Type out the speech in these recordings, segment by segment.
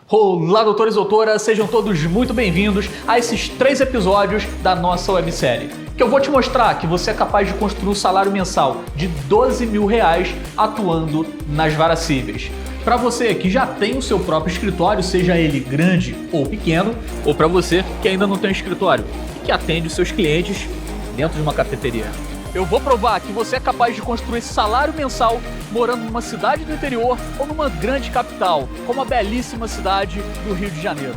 Olá, doutores e doutoras, sejam todos muito bem-vindos a esses 3 episódios da nossa websérie, que eu vou te mostrar que você é capaz de construir um salário mensal de R$12 mil atuando nas varas cíveis. Para você que já tem o seu próprio escritório, seja ele grande ou pequeno, ou para você que ainda não tem um escritório e que atende os seus clientes dentro de uma cafeteria. Eu vou provar que você é capaz de construir esse salário mensal morando numa cidade do interior ou numa grande capital, como a belíssima cidade do Rio de Janeiro.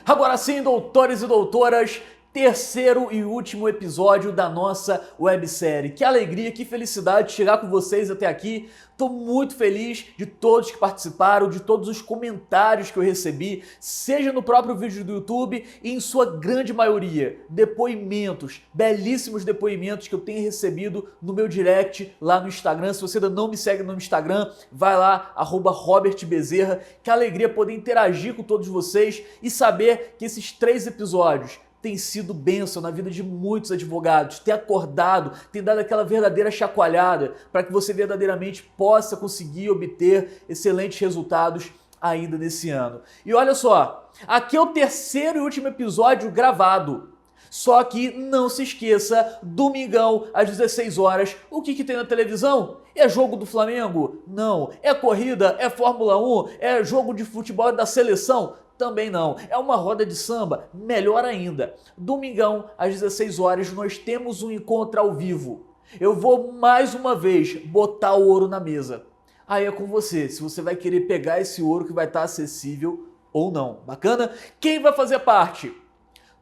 Agora sim, doutores e doutoras, terceiro e último episódio da nossa websérie. Que alegria, que felicidade chegar com vocês até aqui. Estou muito feliz de todos que participaram, de todos os comentários que eu recebi, seja no próprio vídeo do YouTube e em sua grande maioria, depoimentos, belíssimos depoimentos que eu tenho recebido no meu direct lá no Instagram. Se você ainda não me segue no Instagram, vai lá, @RobertBezerra. Que alegria poder interagir com todos vocês e saber que esses 3 episódios tem sido bênção na vida de muitos advogados, tem acordado, tem dado aquela verdadeira chacoalhada para que você verdadeiramente possa conseguir obter excelentes resultados ainda nesse ano. E olha só, aqui é o terceiro e último episódio gravado. Só que não se esqueça, domingão às 16 horas, o que tem na televisão? É jogo do Flamengo? Não. É corrida? É Fórmula 1? É jogo de futebol da seleção? Também não. É uma roda de samba? Melhor ainda. Domingão, às 16 horas, nós temos um encontro ao vivo. Eu vou mais uma vez botar o ouro na mesa. Aí é com você, se você vai querer pegar esse ouro que vai estar acessível ou não. Bacana? Quem vai fazer parte?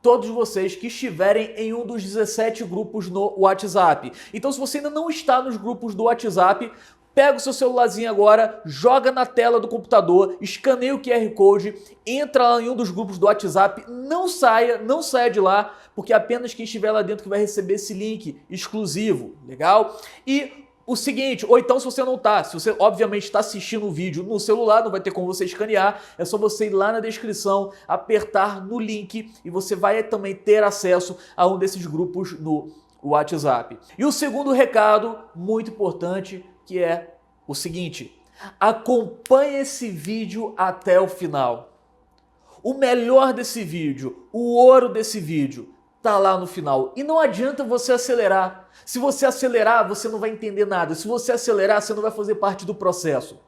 Todos vocês que estiverem em um dos 17 grupos no WhatsApp. Então, se você ainda não está nos grupos do WhatsApp, pega o seu celularzinho agora, joga na tela do computador, escaneia o QR Code, entra em um dos grupos do WhatsApp, não saia de lá, porque apenas quem estiver lá dentro que vai receber esse link exclusivo, legal? E o seguinte, ou então se você não tá, se você obviamente está assistindo o vídeo no celular, não vai ter como você escanear, é só você ir lá na descrição, apertar no link e você vai também ter acesso a um desses grupos no WhatsApp. E o segundo recado, muito importante, que é o seguinte: acompanhe esse vídeo até o final. O melhor desse vídeo, o ouro desse vídeo, tá lá no final. E não adianta você acelerar. Se você acelerar, você não vai entender nada. Se você acelerar, você não vai fazer parte do processo.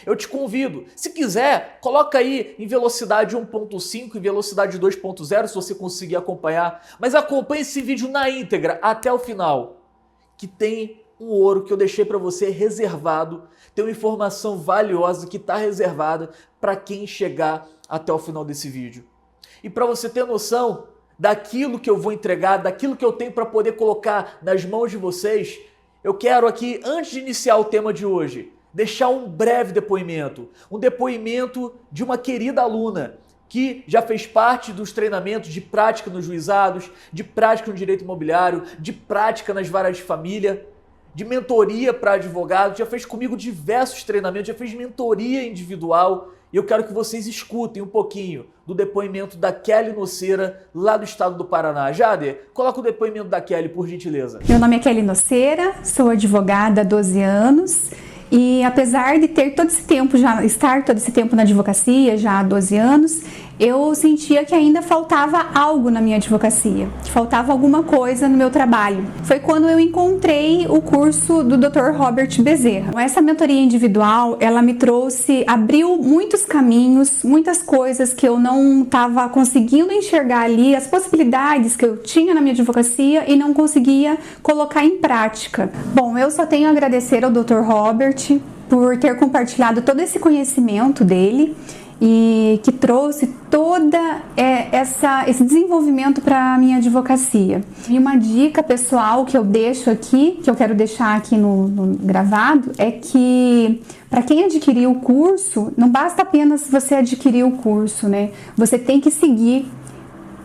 Eu te convido, se quiser, coloca aí em velocidade 1.5 e velocidade 2.0, se você conseguir acompanhar. Mas acompanhe esse vídeo na íntegra até o final, que tem um ouro que eu deixei para você reservado, tem uma informação valiosa que está reservada para quem chegar até o final desse vídeo. E para você ter noção daquilo que eu vou entregar, daquilo que eu tenho para poder colocar nas mãos de vocês, eu quero aqui, antes de iniciar o tema de hoje, deixar um breve depoimento, um depoimento de uma querida aluna que já fez parte dos treinamentos de prática nos juizados, de prática no direito imobiliário, de prática nas varas de família, de mentoria para advogado, já fez comigo diversos treinamentos, já fez mentoria individual, e eu quero que vocês escutem um pouquinho do depoimento da Kelly Noceira, lá do estado do Paraná. Jader, coloca o depoimento da Kelly, por gentileza. Meu nome é Kelly Noceira, sou advogada há 12 anos, e apesar de ter todo esse tempo, estar todo esse tempo na advocacia, já há 12 anos, eu sentia que ainda faltava algo na minha advocacia, que faltava alguma coisa no meu trabalho. Foi quando eu encontrei o curso do Dr. Robert Bezerra. Essa mentoria individual, ela me abriu muitos caminhos, muitas coisas que eu não estava conseguindo enxergar ali, as possibilidades que eu tinha na minha advocacia e não conseguia colocar em prática. Bom, eu só tenho a agradecer ao Dr. Robert por ter compartilhado todo esse conhecimento dele e que trouxe toda esse desenvolvimento para a minha advocacia. E uma dica pessoal que eu deixo aqui, que eu quero deixar aqui no gravado, é que para quem adquirir o curso, não basta apenas você adquirir o curso, né? Você tem que seguir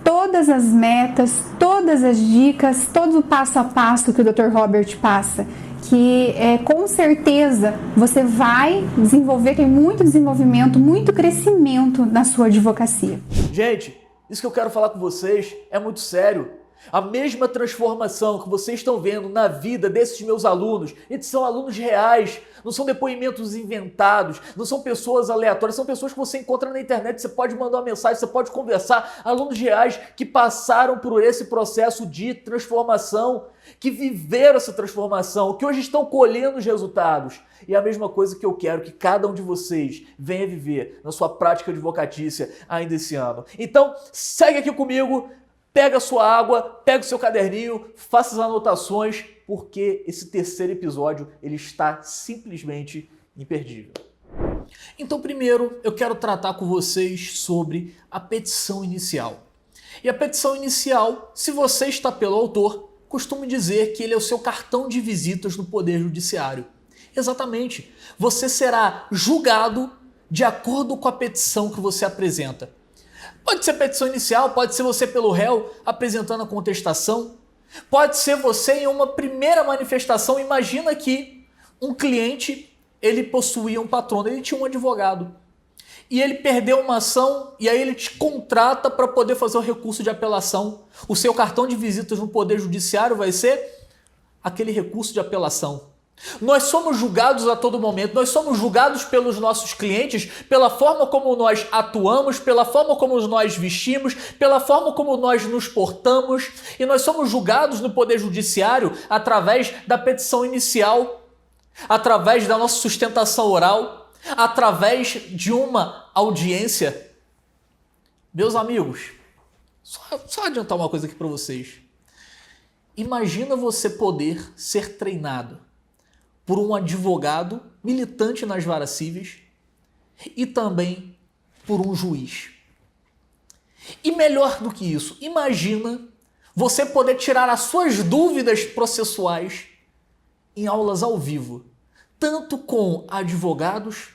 todas as metas, todas as dicas, todo o passo a passo que o Dr. Robert passa. que com certeza você vai desenvolver, tem muito desenvolvimento, muito crescimento na sua advocacia. Gente, isso que eu quero falar com vocês é muito sério. A mesma transformação que vocês estão vendo na vida desses meus alunos, eles são alunos reais, não são depoimentos inventados, não são pessoas aleatórias, são pessoas que você encontra na internet, você pode mandar uma mensagem, você pode conversar, alunos reais que passaram por esse processo de transformação, que viveram essa transformação, que hoje estão colhendo os resultados. E é a mesma coisa que eu quero que cada um de vocês venha viver na sua prática advocatícia ainda esse ano. Então, segue aqui comigo. Pega a sua água, pega o seu caderninho, faça as anotações, porque esse terceiro episódio ele está simplesmente imperdível. Então, primeiro, eu quero tratar com vocês sobre a petição inicial. E a petição inicial, se você está pelo autor, costumo dizer que ele é o seu cartão de visitas no Poder Judiciário. Exatamente. Você será julgado de acordo com a petição que você apresenta. Pode ser petição inicial, pode ser você pelo réu apresentando a contestação, pode ser você em uma primeira manifestação. Imagina que um cliente, ele possuía um patrono, ele tinha um advogado e ele perdeu uma ação e aí ele te contrata para poder fazer o recurso de apelação. O seu cartão de visitas no Poder Judiciário vai ser aquele recurso de apelação. Nós somos julgados a todo momento, nós somos julgados pelos nossos clientes, pela forma como nós atuamos, pela forma como nós vestimos, pela forma como nós nos portamos, e nós somos julgados no Poder Judiciário através da petição inicial, através da nossa sustentação oral, através de uma audiência. Meus amigos, só adiantar uma coisa aqui para vocês. Imagina você poder ser treinado por um advogado militante nas varas cíveis e também por um juiz. E melhor do que isso, imagina você poder tirar as suas dúvidas processuais em aulas ao vivo, tanto com advogados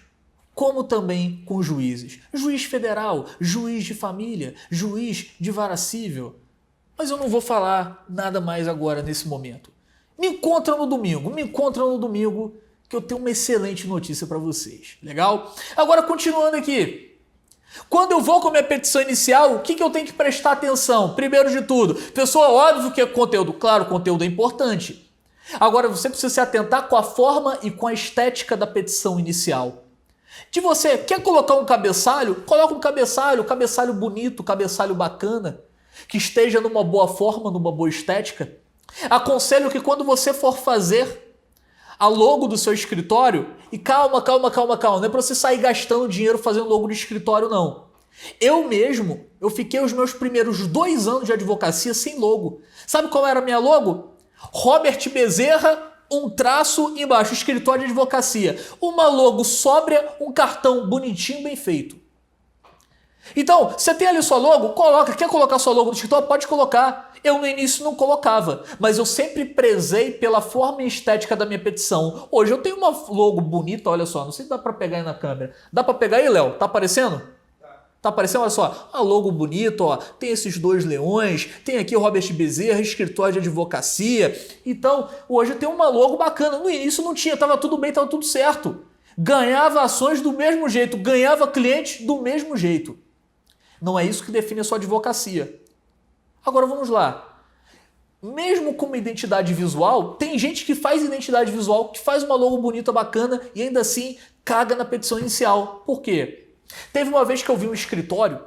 como também com juízes. Juiz federal, juiz de família, juiz de vara cível. Mas eu não vou falar nada mais agora nesse momento. Me encontra no domingo, que eu tenho uma excelente notícia para vocês. Legal? Agora, continuando aqui. Quando eu vou com a minha petição inicial, o que eu tenho que prestar atenção? Primeiro de tudo, pessoa, óbvio que é conteúdo. Claro, conteúdo é importante. Agora, você precisa se atentar com a forma e com a estética da petição inicial. De você, quer colocar um cabeçalho? Coloca um cabeçalho bonito, cabeçalho bacana, que esteja numa boa forma, numa boa estética. Aconselho que quando você for fazer a logo do seu escritório, e calma, não é para você sair gastando dinheiro fazendo logo de escritório, não. Eu fiquei os meus primeiros 2 anos de advocacia sem logo. Sabe qual era a minha logo? Robert Bezerra, um traço embaixo, escritório de advocacia. Uma logo sóbria, um cartão bonitinho, bem feito. Então, você tem ali sua logo? Coloca. Quer colocar sua logo no escritório? Pode colocar. Eu no início não colocava, mas eu sempre prezei pela forma e estética da minha petição. Hoje eu tenho uma logo bonita, olha só, não sei se dá para pegar aí na câmera. Dá para pegar aí, Léo? Tá aparecendo? Tá aparecendo? Olha só, a logo bonita, ó, tem esses 2 leões, tem aqui o Robert Bezerra, escritório de advocacia. Então, hoje eu tenho uma logo bacana. No início não tinha, tava tudo bem, tava tudo certo. Ganhava ações do mesmo jeito, ganhava clientes do mesmo jeito. Não é isso que define a sua advocacia. Agora vamos lá. Mesmo com uma identidade visual, tem gente que faz identidade visual, que faz uma logo bonita, bacana e ainda assim caga na petição inicial. Por quê? Teve uma vez que eu vi um escritório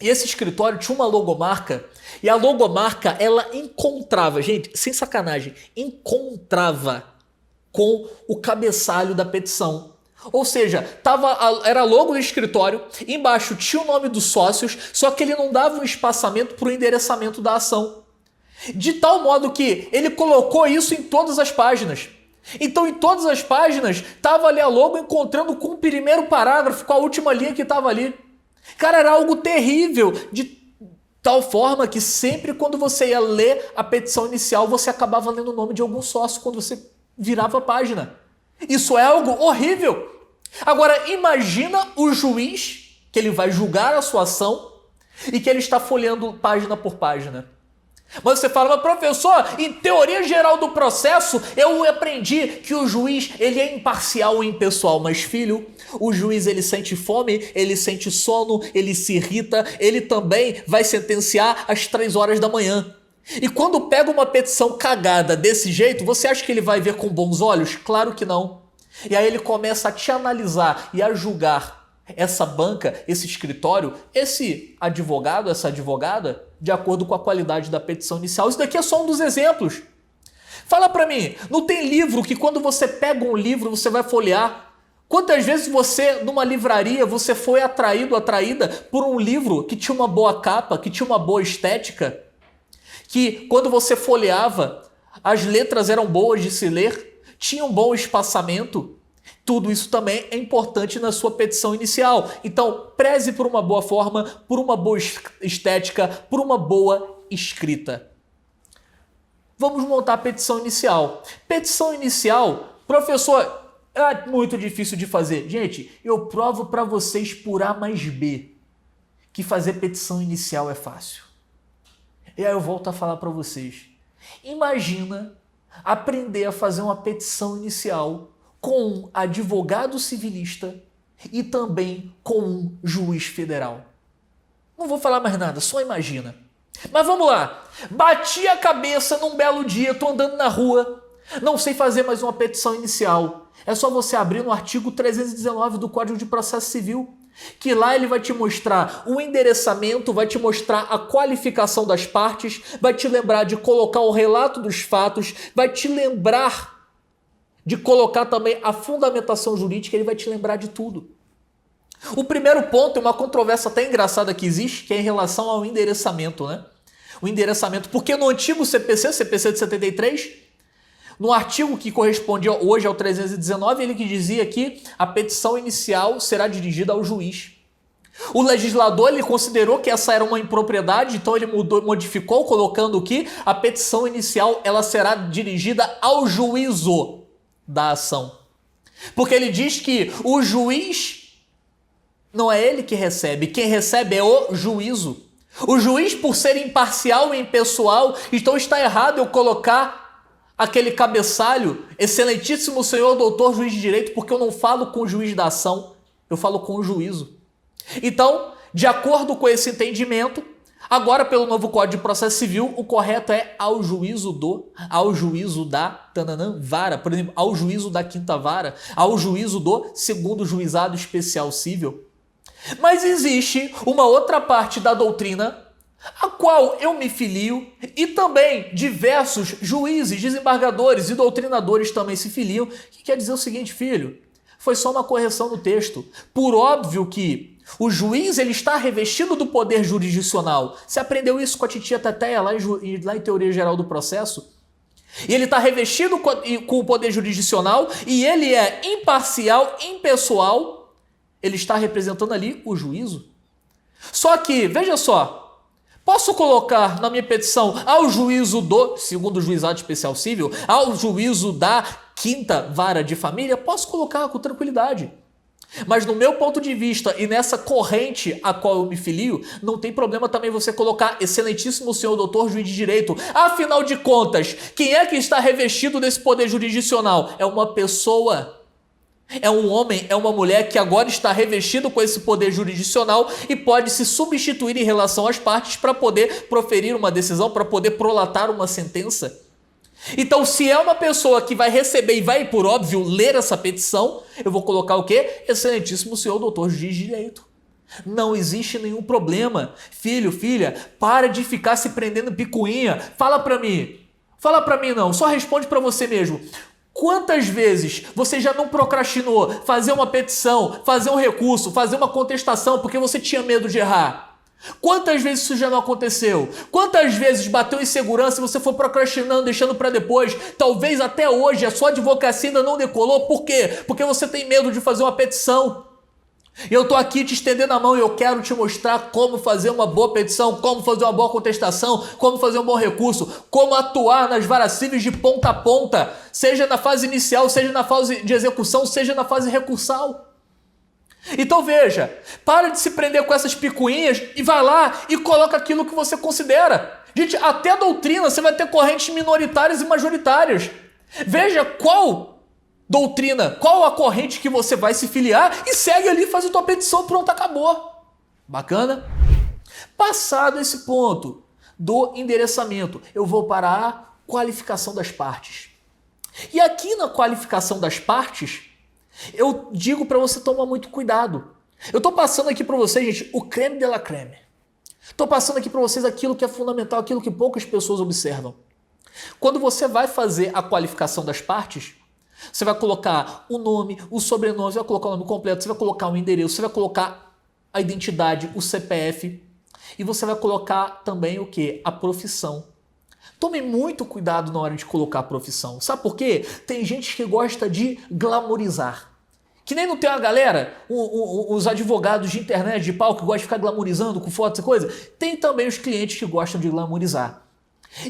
e esse escritório tinha uma logomarca e a logomarca ela encontrava, gente, sem sacanagem, encontrava com o cabeçalho da petição. Ou seja, era logo do escritório, embaixo tinha o nome dos sócios, só que ele não dava um espaçamento para o endereçamento da ação. De tal modo que ele colocou isso em todas as páginas. Então, em todas as páginas, estava ali a logo encontrando com o primeiro parágrafo, com a última linha que estava ali. Cara, era algo terrível, de tal forma que sempre quando você ia ler a petição inicial, você acabava lendo o nome de algum sócio quando você virava a página. Isso é algo horrível. Agora, imagina o juiz que ele vai julgar a sua ação e que ele está folheando página por página. Mas você fala, mas professor, em teoria geral do processo, eu aprendi que o juiz, ele é imparcial e impessoal. Mas filho, o juiz, ele sente fome, ele sente sono, ele se irrita, ele também vai sentenciar às 3 horas da manhã. E quando pega uma petição cagada desse jeito, você acha que ele vai ver com bons olhos? Claro que não. E aí ele começa a te analisar e a julgar essa banca, esse escritório, esse advogado, essa advogada, de acordo com a qualidade da petição inicial. Isso daqui é só um dos exemplos. Fala pra mim, não tem livro que quando você pega um livro, você vai folhear? Quantas vezes você, numa livraria, você foi atraído, atraída por um livro que tinha uma boa capa, que tinha uma boa estética, que quando você folheava, as letras eram boas de se ler, tinha um bom espaçamento? Tudo isso também é importante na sua petição inicial. Então, preze por uma boa forma, por uma boa estética, por uma boa escrita. Vamos montar a petição inicial. Petição inicial, professor, é muito difícil de fazer. Gente, eu provo para vocês por A mais B que fazer petição inicial é fácil. E aí eu volto a falar para vocês. Imagina aprender a fazer uma petição inicial com um advogado civilista e também com um juiz federal. Não vou falar mais nada, só imagina. Mas vamos lá. Bati a cabeça num belo dia, tô andando na rua, não sei fazer mais uma petição inicial. É só você abrir no artigo 319 do Código de Processo Civil, que lá ele vai te mostrar o endereçamento, vai te mostrar a qualificação das partes, vai te lembrar de colocar o relato dos fatos, vai te lembrar de colocar também a fundamentação jurídica, ele vai te lembrar de tudo. O primeiro ponto é uma controvérsia até engraçada que existe, que é em relação ao endereçamento, né? O endereçamento, porque no antigo CPC de 73, no artigo que corresponde hoje ao 319, ele que dizia que a petição inicial será dirigida ao juiz. O legislador ele considerou que essa era uma impropriedade, então ele modificou, colocando que a petição inicial ela será dirigida ao juízo da ação. Porque ele diz que o juiz não é ele que recebe, quem recebe é o juízo. O juiz, por ser imparcial e impessoal, então está errado eu colocar aquele cabeçalho, excelentíssimo senhor doutor juiz de direito, porque eu não falo com o juiz da ação, eu falo com o juízo. Então, de acordo com esse entendimento, agora pelo novo Código de Processo Civil, o correto é ao juízo da vara, por exemplo, ao juízo da 5ª vara, ao juízo do 2º Juizado Especial Cível. Mas existe uma outra parte da doutrina a qual eu me filio e também diversos juízes, desembargadores e doutrinadores também se filiam, que quer dizer o seguinte, filho, foi só uma correção no texto. Por óbvio que o juiz ele está revestido do poder jurisdicional. Você aprendeu isso com a titia Teteia lá em Teoria Geral do Processo? E ele está revestido com o poder jurisdicional e ele é imparcial, impessoal. Ele está representando ali o juízo. Só que, veja só, posso colocar na minha petição ao juízo do 2º Juizado Especial Cível, ao juízo da 5ª Vara de Família? Posso colocar com tranquilidade. Mas no meu ponto de vista e nessa corrente a qual eu me filio, não tem problema também você colocar excelentíssimo senhor doutor juiz de direito. Afinal de contas, quem é que está revestido desse poder jurisdicional? É uma pessoa. É um homem, é uma mulher que agora está revestido com esse poder jurisdicional e pode se substituir em relação às partes para poder proferir uma decisão, para poder prolatar uma sentença. Então, se é uma pessoa que vai receber e vai, por óbvio, ler essa petição, eu vou colocar o quê? Excelentíssimo senhor doutor juiz de direito. Não existe nenhum problema. Filho, filha, para de ficar se prendendo picuinha. Fala pra mim não, só responde pra você mesmo. Quantas vezes você já não procrastinou fazer uma petição, fazer um recurso, fazer uma contestação porque você tinha medo de errar? Quantas vezes isso já não aconteceu? Quantas vezes bateu insegurança e você foi procrastinando, deixando para depois? Talvez até hoje a sua advocacia ainda não decolou. Por quê? Porque você tem medo de fazer uma petição. E eu tô aqui te estendendo a mão e eu quero te mostrar como fazer uma boa petição, como fazer uma boa contestação, como fazer um bom recurso, como atuar nas varas cíveis de ponta a ponta, seja na fase inicial, seja na fase de execução, seja na fase recursal. Então veja, para de se prender com essas picuinhas e vai lá e coloca aquilo que você considera. Gente, até a doutrina você vai ter correntes minoritárias e majoritárias. Veja qual doutrina, qual a corrente que você vai se filiar e segue ali, faz a tua petição, pronto, acabou. Bacana? Passado esse ponto do endereçamento, eu vou para a qualificação das partes. E aqui na qualificação das partes, eu digo para você tomar muito cuidado. Eu estou passando aqui para vocês, gente, o creme de la creme. Estou passando aqui para vocês aquilo que é fundamental, aquilo que poucas pessoas observam. Quando você vai fazer a qualificação das partes, você vai colocar o nome, o sobrenome, você vai colocar o nome completo, você vai colocar o endereço, você vai colocar a identidade, o CPF, e você vai colocar também o quê? A profissão. Tome muito cuidado na hora de colocar a profissão. Sabe por quê? Tem gente que gosta de glamorizar. Que nem não tem uma galera, os advogados de internet de pau que gostam de ficar glamorizando com fotos e coisa. Tem também os clientes que gostam de glamorizar.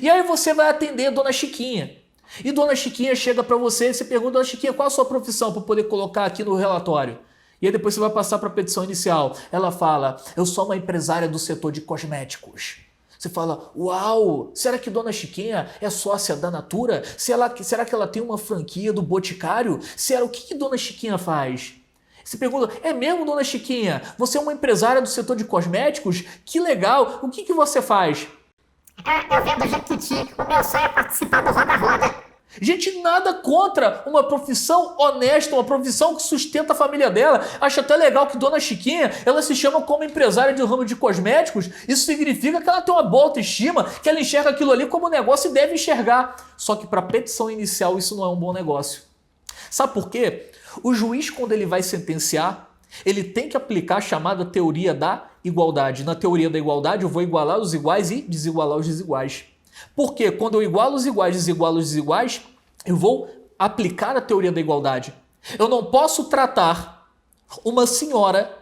E aí você vai atender Dona Chiquinha. E Dona Chiquinha chega para você e você pergunta, Dona Chiquinha, qual a sua profissão para poder colocar aqui no relatório? E aí depois você vai passar para a petição inicial. Ela fala, eu sou uma empresária do setor de cosméticos. Você fala, uau, será que Dona Chiquinha é sócia da Natura? Será que ela tem uma franquia do Boticário? O que Dona Chiquinha faz? Você pergunta, é mesmo, Dona Chiquinha? Você é uma empresária do setor de cosméticos? Que legal, o que você faz? Eu vendo Jequiti, o meu sonho é participar do Roda Roda. Gente, nada contra uma profissão honesta, uma profissão que sustenta a família dela. Acho até legal que Dona Chiquinha, ela se chama como empresária do ramo de cosméticos. Isso significa que ela tem uma boa autoestima, que ela enxerga aquilo ali como negócio e deve enxergar. Só que para a petição inicial isso não é um bom negócio. Sabe por quê? O juiz, quando ele vai sentenciar, ele tem que aplicar a chamada teoria da igualdade. Na teoria da igualdade eu vou igualar os iguais e desigualar os desiguais. Porque quando eu igualo os iguais e desigualo os desiguais, eu vou aplicar a teoria da igualdade. Eu não posso tratar uma senhora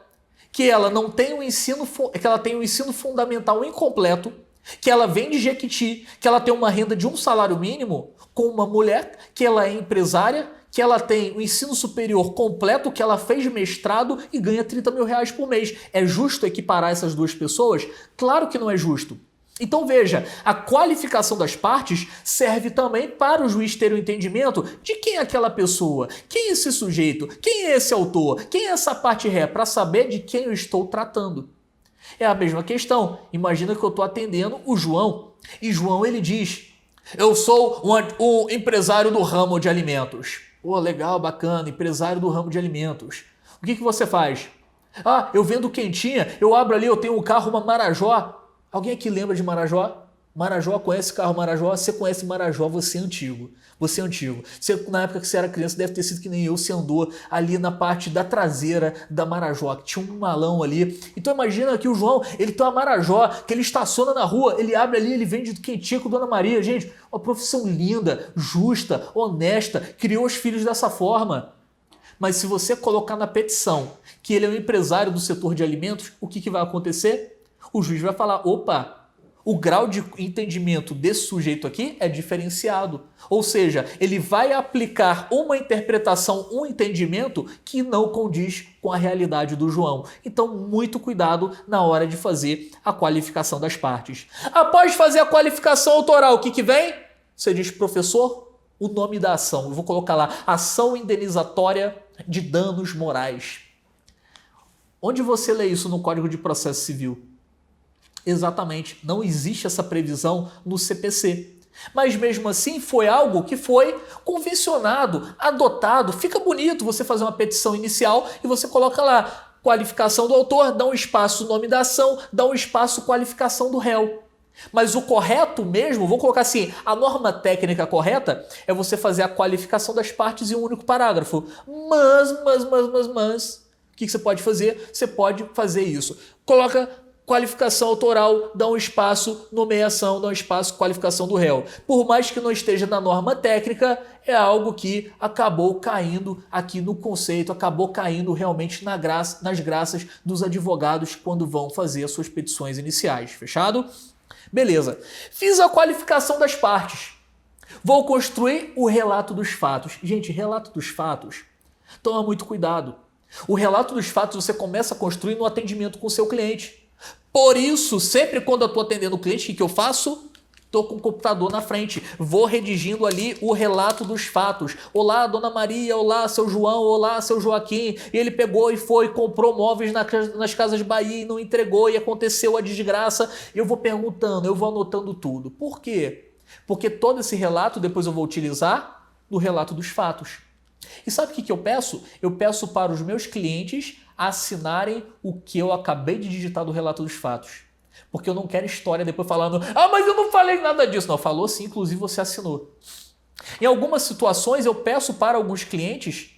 que ela não tem que ela tem um ensino fundamental incompleto, que ela vem de Jequiti, que ela tem uma renda de um salário mínimo, com uma mulher que ela é empresária, que ela tem o ensino superior completo, que ela fez mestrado e ganha 30 mil reais por mês. É justo equiparar essas duas pessoas? Claro que não é justo. Então veja, a qualificação das partes serve também para o juiz ter o entendimento de quem é aquela pessoa, quem é esse sujeito, quem é esse autor, quem é essa parte ré, para saber de quem eu estou tratando. É a mesma questão. Imagina que eu estou atendendo o João e João ele diz, eu sou um empresário do ramo de alimentos. Pô, legal, bacana, empresário do ramo de alimentos. O que você faz? Ah, eu vendo quentinha, eu abro ali, eu tenho um carro, uma Marajó. Alguém aqui lembra de Marajó? Marajó, conhece carro Marajó? Você conhece Marajó, você é antigo. Você é antigo. Você, na época que você era criança, deve ter sido que nem eu, você andou ali na parte da traseira da Marajó, que tinha um malão ali. Então imagina que o João, ele tem uma Marajó, que ele estaciona na rua, ele abre ali, ele vende quentinha com Dona Maria. Gente, uma profissão linda, justa, honesta, criou os filhos dessa forma. Mas se você colocar na petição que ele é um empresário do setor de alimentos, o que vai acontecer? O juiz vai falar, opa, o grau de entendimento desse sujeito aqui é diferenciado. Ou seja, ele vai aplicar uma interpretação, um entendimento que não condiz com a realidade do João. Então, muito cuidado na hora de fazer a qualificação das partes. Após fazer a qualificação autoral, o que vem? Você diz, professor, o nome da ação. Eu vou colocar lá, ação indenizatória de danos morais. Onde você lê isso no Código de Processo Civil? Exatamente, não existe essa previsão no CPC. Mas mesmo assim foi algo que foi convencionado, adotado. Fica bonito você fazer uma petição inicial e você coloca lá qualificação do autor, dá um espaço nome da ação, dá um espaço qualificação do réu. Mas o correto mesmo, vou colocar assim, a norma técnica correta é você fazer a qualificação das partes em um único parágrafo. Mas, o que você pode fazer? Você pode fazer isso. Coloca qualificação autoral, dá um espaço, nomeação, dá um espaço, qualificação do réu. Por mais que não esteja na norma técnica, é algo que acabou caindo aqui no conceito, acabou caindo realmente nas graças dos advogados quando vão fazer as suas petições iniciais. Fechado? Beleza. Fiz a qualificação das partes. Vou construir o relato dos fatos. Gente, relato dos fatos, toma muito cuidado. O relato dos fatos você começa a construir no atendimento com o seu cliente. Por isso, sempre quando eu estou atendendo o cliente, o que eu faço? Tô com o computador na frente, vou redigindo ali o relato dos fatos. Olá, Dona Maria, olá, seu João, olá, seu Joaquim. E ele pegou e foi, comprou móveis nas Casas Bahia e não entregou e aconteceu a desgraça. E eu vou perguntando, eu vou anotando tudo. Por quê? Porque todo esse relato depois eu vou utilizar no relato dos fatos. E sabe o que eu peço? Eu peço para os meus clientes assinarem o que eu acabei de digitar do relato dos fatos. Porque eu não quero história depois falando, mas eu não falei nada disso. Não, falou sim, inclusive você assinou. Em algumas situações eu peço para alguns clientes,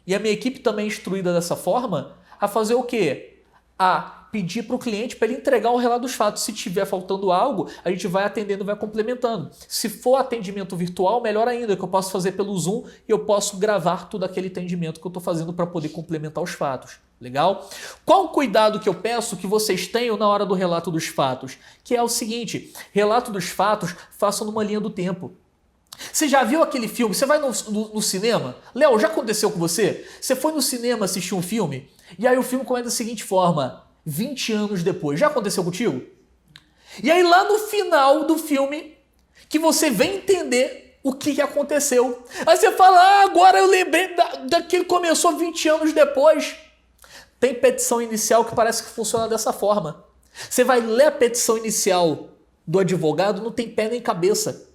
e a minha equipe também é instruída dessa forma, a fazer o quê? A pedir para o cliente para ele entregar o relato dos fatos. Se tiver faltando algo, a gente vai atendendo e vai complementando. Se for atendimento virtual, melhor ainda, que eu posso fazer pelo Zoom e eu posso gravar todo aquele atendimento que eu estou fazendo para poder complementar os fatos. Legal? Qual o cuidado que eu peço que vocês tenham na hora do relato dos fatos? Que é o seguinte, relato dos fatos, façam numa linha do tempo. Você já viu aquele filme? Você vai no cinema? Léo, já aconteceu com você? Você foi no cinema assistir um filme e aí o filme começa da seguinte forma, 20 anos depois. Já aconteceu contigo? E aí lá no final do filme que você vem entender o que aconteceu. Aí você fala, agora eu lembrei daquilo que começou 20 anos depois. Tem petição inicial que parece que funciona dessa forma. Você vai ler a petição inicial do advogado, não tem pé nem cabeça.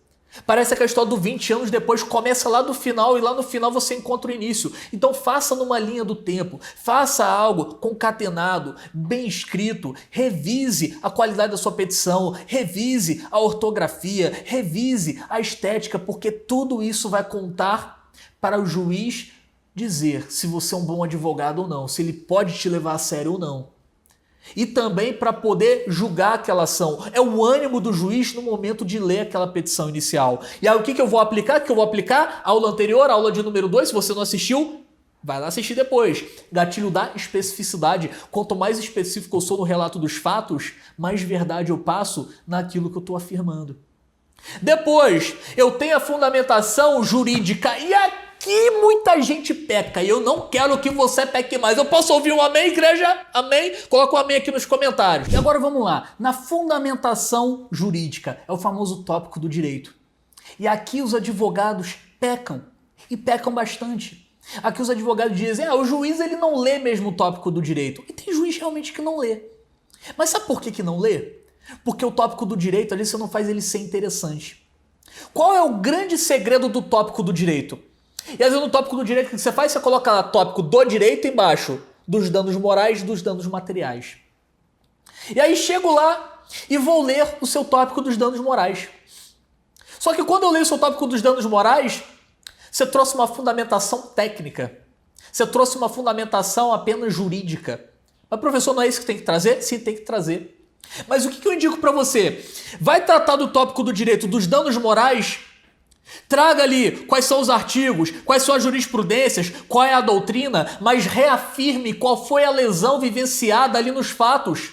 Parece que a história do 20 anos depois começa lá do final e lá no final você encontra o início. Então faça numa linha do tempo, faça algo concatenado, bem escrito, revise a qualidade da sua petição, revise a ortografia, revise a estética, porque tudo isso vai contar para o juiz dizer se você é um bom advogado ou não, se ele pode te levar a sério ou não. E também para poder julgar aquela ação. É o ânimo do juiz no momento de ler aquela petição inicial. E aí o que eu vou aplicar? O que eu vou aplicar? Aula anterior, aula de número 2, se você não assistiu, vai lá assistir depois. Gatilho da especificidade. Quanto mais específico eu sou no relato dos fatos, mais verdade eu passo naquilo que eu estou afirmando. Depois, eu tenho a fundamentação jurídica e aqui muita gente peca e eu não quero que você peque mais. Eu posso ouvir um amém, igreja? Amém? Coloca um amém aqui nos comentários. E agora vamos lá. Na fundamentação jurídica, é o famoso tópico do direito. E aqui os advogados pecam e pecam bastante. Aqui os advogados dizem, o juiz ele não lê mesmo o tópico do direito. E tem juiz realmente que não lê. Mas sabe por que não lê? Porque o tópico do direito ali você não faz ele ser interessante. Qual é o grande segredo do tópico do direito? E às vezes no tópico do direito, o que você faz? Você coloca lá tópico do direito embaixo, dos danos morais e dos danos materiais. E aí chego lá e vou ler o seu tópico dos danos morais. Só que quando eu leio o seu tópico dos danos morais, você trouxe uma fundamentação técnica. Você trouxe uma fundamentação apenas jurídica. Mas professor, não é isso que tem que trazer? Sim, tem que trazer. Mas o que eu indico para você? Vai tratar do tópico do direito dos danos morais? Traga ali quais são os artigos, quais são as jurisprudências, qual é a doutrina, mas reafirme qual foi a lesão vivenciada ali nos fatos.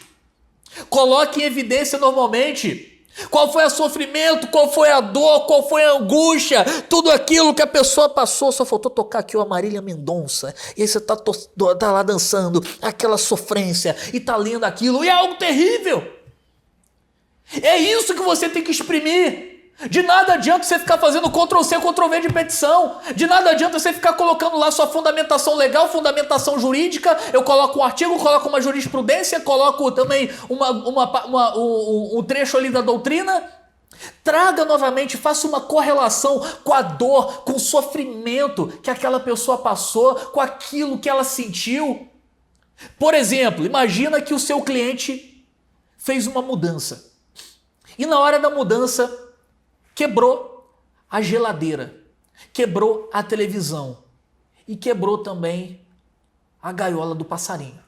Coloque em evidência normalmente qual foi o sofrimento, qual foi a dor, qual foi a angústia, tudo aquilo que a pessoa passou. Só faltou tocar aqui a Marília Mendonça, e aí você tá lá dançando aquela sofrência e tá lendo aquilo, e é algo terrível. É isso que você tem que exprimir. De nada adianta você ficar fazendo Ctrl+C, Ctrl+V de petição. De nada adianta você ficar colocando lá sua fundamentação legal, fundamentação jurídica. Eu coloco um artigo, coloco uma jurisprudência, coloco também um trecho ali da doutrina. Traga novamente, faça uma correlação com a dor, com o sofrimento que aquela pessoa passou, com aquilo que ela sentiu. Por exemplo, imagina que o seu cliente fez uma mudança. E na hora da mudança, quebrou a geladeira, quebrou a televisão e quebrou também a gaiola do passarinho.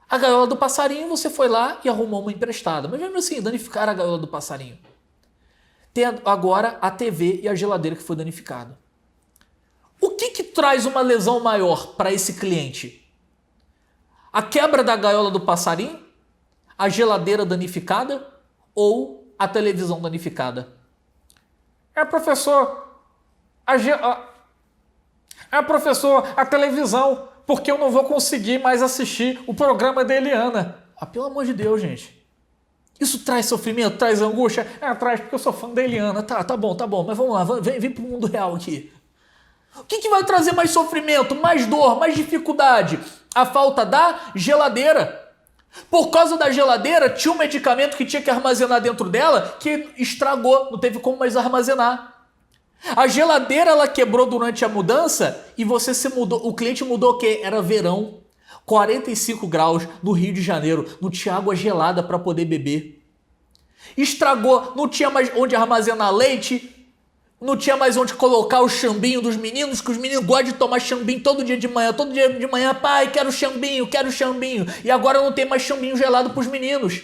A gaiola do passarinho você foi lá e arrumou uma emprestada, mas mesmo assim danificaram a gaiola do passarinho. Tem agora a TV e a geladeira que foi danificada. O que traz uma lesão maior para esse cliente? A quebra da gaiola do passarinho? A geladeira danificada? Ou a televisão danificada? Professor, a televisão, porque eu não vou conseguir mais assistir o programa da Eliana. Pelo amor de Deus, gente. Isso traz sofrimento, traz angústia? Traz porque eu sou fã da Eliana. Tá bom, mas vamos lá, vem pro mundo real aqui. O que vai trazer mais sofrimento, mais dor, mais dificuldade? A falta da geladeira. Por causa da geladeira, tinha um medicamento que tinha que armazenar dentro dela que estragou, não teve como mais armazenar. A geladeira ela quebrou durante a mudança e você se mudou. O cliente mudou o quê? Era verão, 45 graus no Rio de Janeiro, não tinha água gelada para poder beber. Estragou, não tinha mais onde armazenar leite. Não tinha mais onde colocar o chambinho dos meninos, que os meninos gostam de tomar chambinho todo dia de manhã, pai, quero chambinho. E agora não tem mais chambinho gelado para os meninos.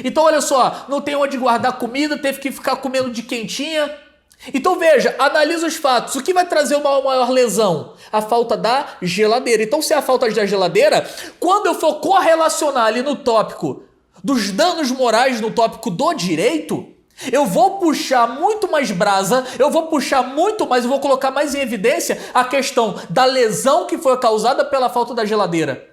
Então olha só, não tem onde guardar comida, teve que ficar comendo de quentinha. Então veja, analisa os fatos. O que vai trazer uma maior lesão? A falta da geladeira. Então se é a falta da geladeira, quando eu for correlacionar ali no tópico dos danos morais, no tópico do direito, eu vou puxar muito mais brasa, eu vou colocar mais em evidência a questão da lesão que foi causada pela falta da geladeira.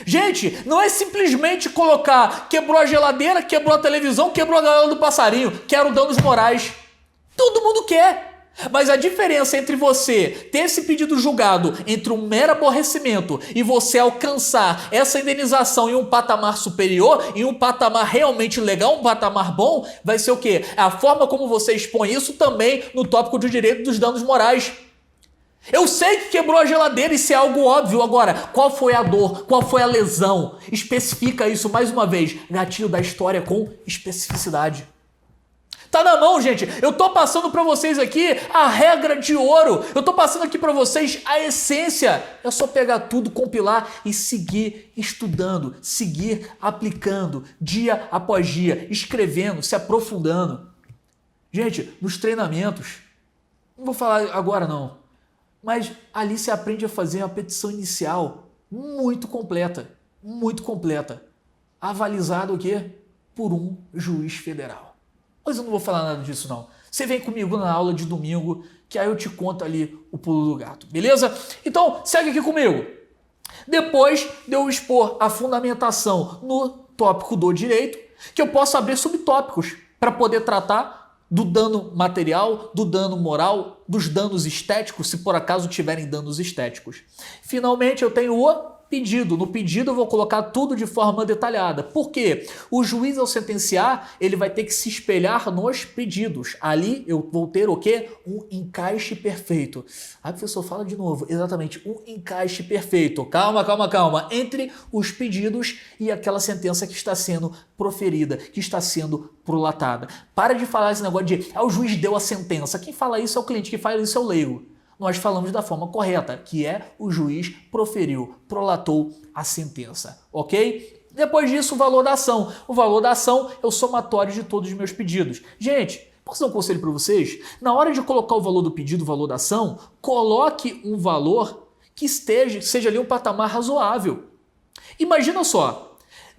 Gente, não é simplesmente colocar quebrou a geladeira, quebrou a televisão, quebrou a gaiola do passarinho, quero danos morais. Todo mundo quer. Mas a diferença entre você ter esse pedido julgado entre um mero aborrecimento e você alcançar essa indenização em um patamar superior, em um patamar realmente legal, um patamar bom, vai ser o quê? A forma como você expõe isso também no tópico do direito dos danos morais. Eu sei que quebrou a geladeira, isso é algo óbvio. Agora, qual foi a dor? Qual foi a lesão? Especifica isso mais uma vez. Gatilho da história com especificidade. Tá na mão, gente. Eu tô passando para vocês aqui a regra de ouro. Eu tô passando aqui para vocês a essência. É só pegar tudo, compilar e seguir estudando, seguir aplicando dia após dia, escrevendo, se aprofundando. Gente, nos treinamentos, não vou falar agora não, mas ali você aprende a fazer uma petição inicial muito completa, avalizada o quê? Por um juiz federal. Mas eu não vou falar nada disso não. Você vem comigo na aula de domingo, que aí eu te conto ali o pulo do gato, beleza? Então, segue aqui comigo. Depois de eu expor a fundamentação no tópico do direito, que eu posso abrir subtópicos para poder tratar do dano material, do dano moral, dos danos estéticos, se por acaso tiverem danos estéticos. Finalmente, eu tenho o pedido. No pedido eu vou colocar tudo de forma detalhada. Por quê? O juiz ao sentenciar, ele vai ter que se espelhar nos pedidos. Ali eu vou ter o quê? Um encaixe perfeito. A professor fala de novo, exatamente, um encaixe perfeito. Calma. Entre os pedidos e aquela sentença que está sendo proferida, que está sendo prolatada. Para de falar esse negócio de o juiz deu a sentença. Quem fala isso é o cliente, quem fala isso é o leigo. Nós falamos da forma correta, que é o juiz proferiu, prolatou a sentença, ok? Depois disso, o valor da ação. O valor da ação é o somatório de todos os meus pedidos. Gente, posso dar um conselho para vocês? Na hora de colocar o valor do pedido, o valor da ação, coloque um valor que seja ali um patamar razoável. Imagina só,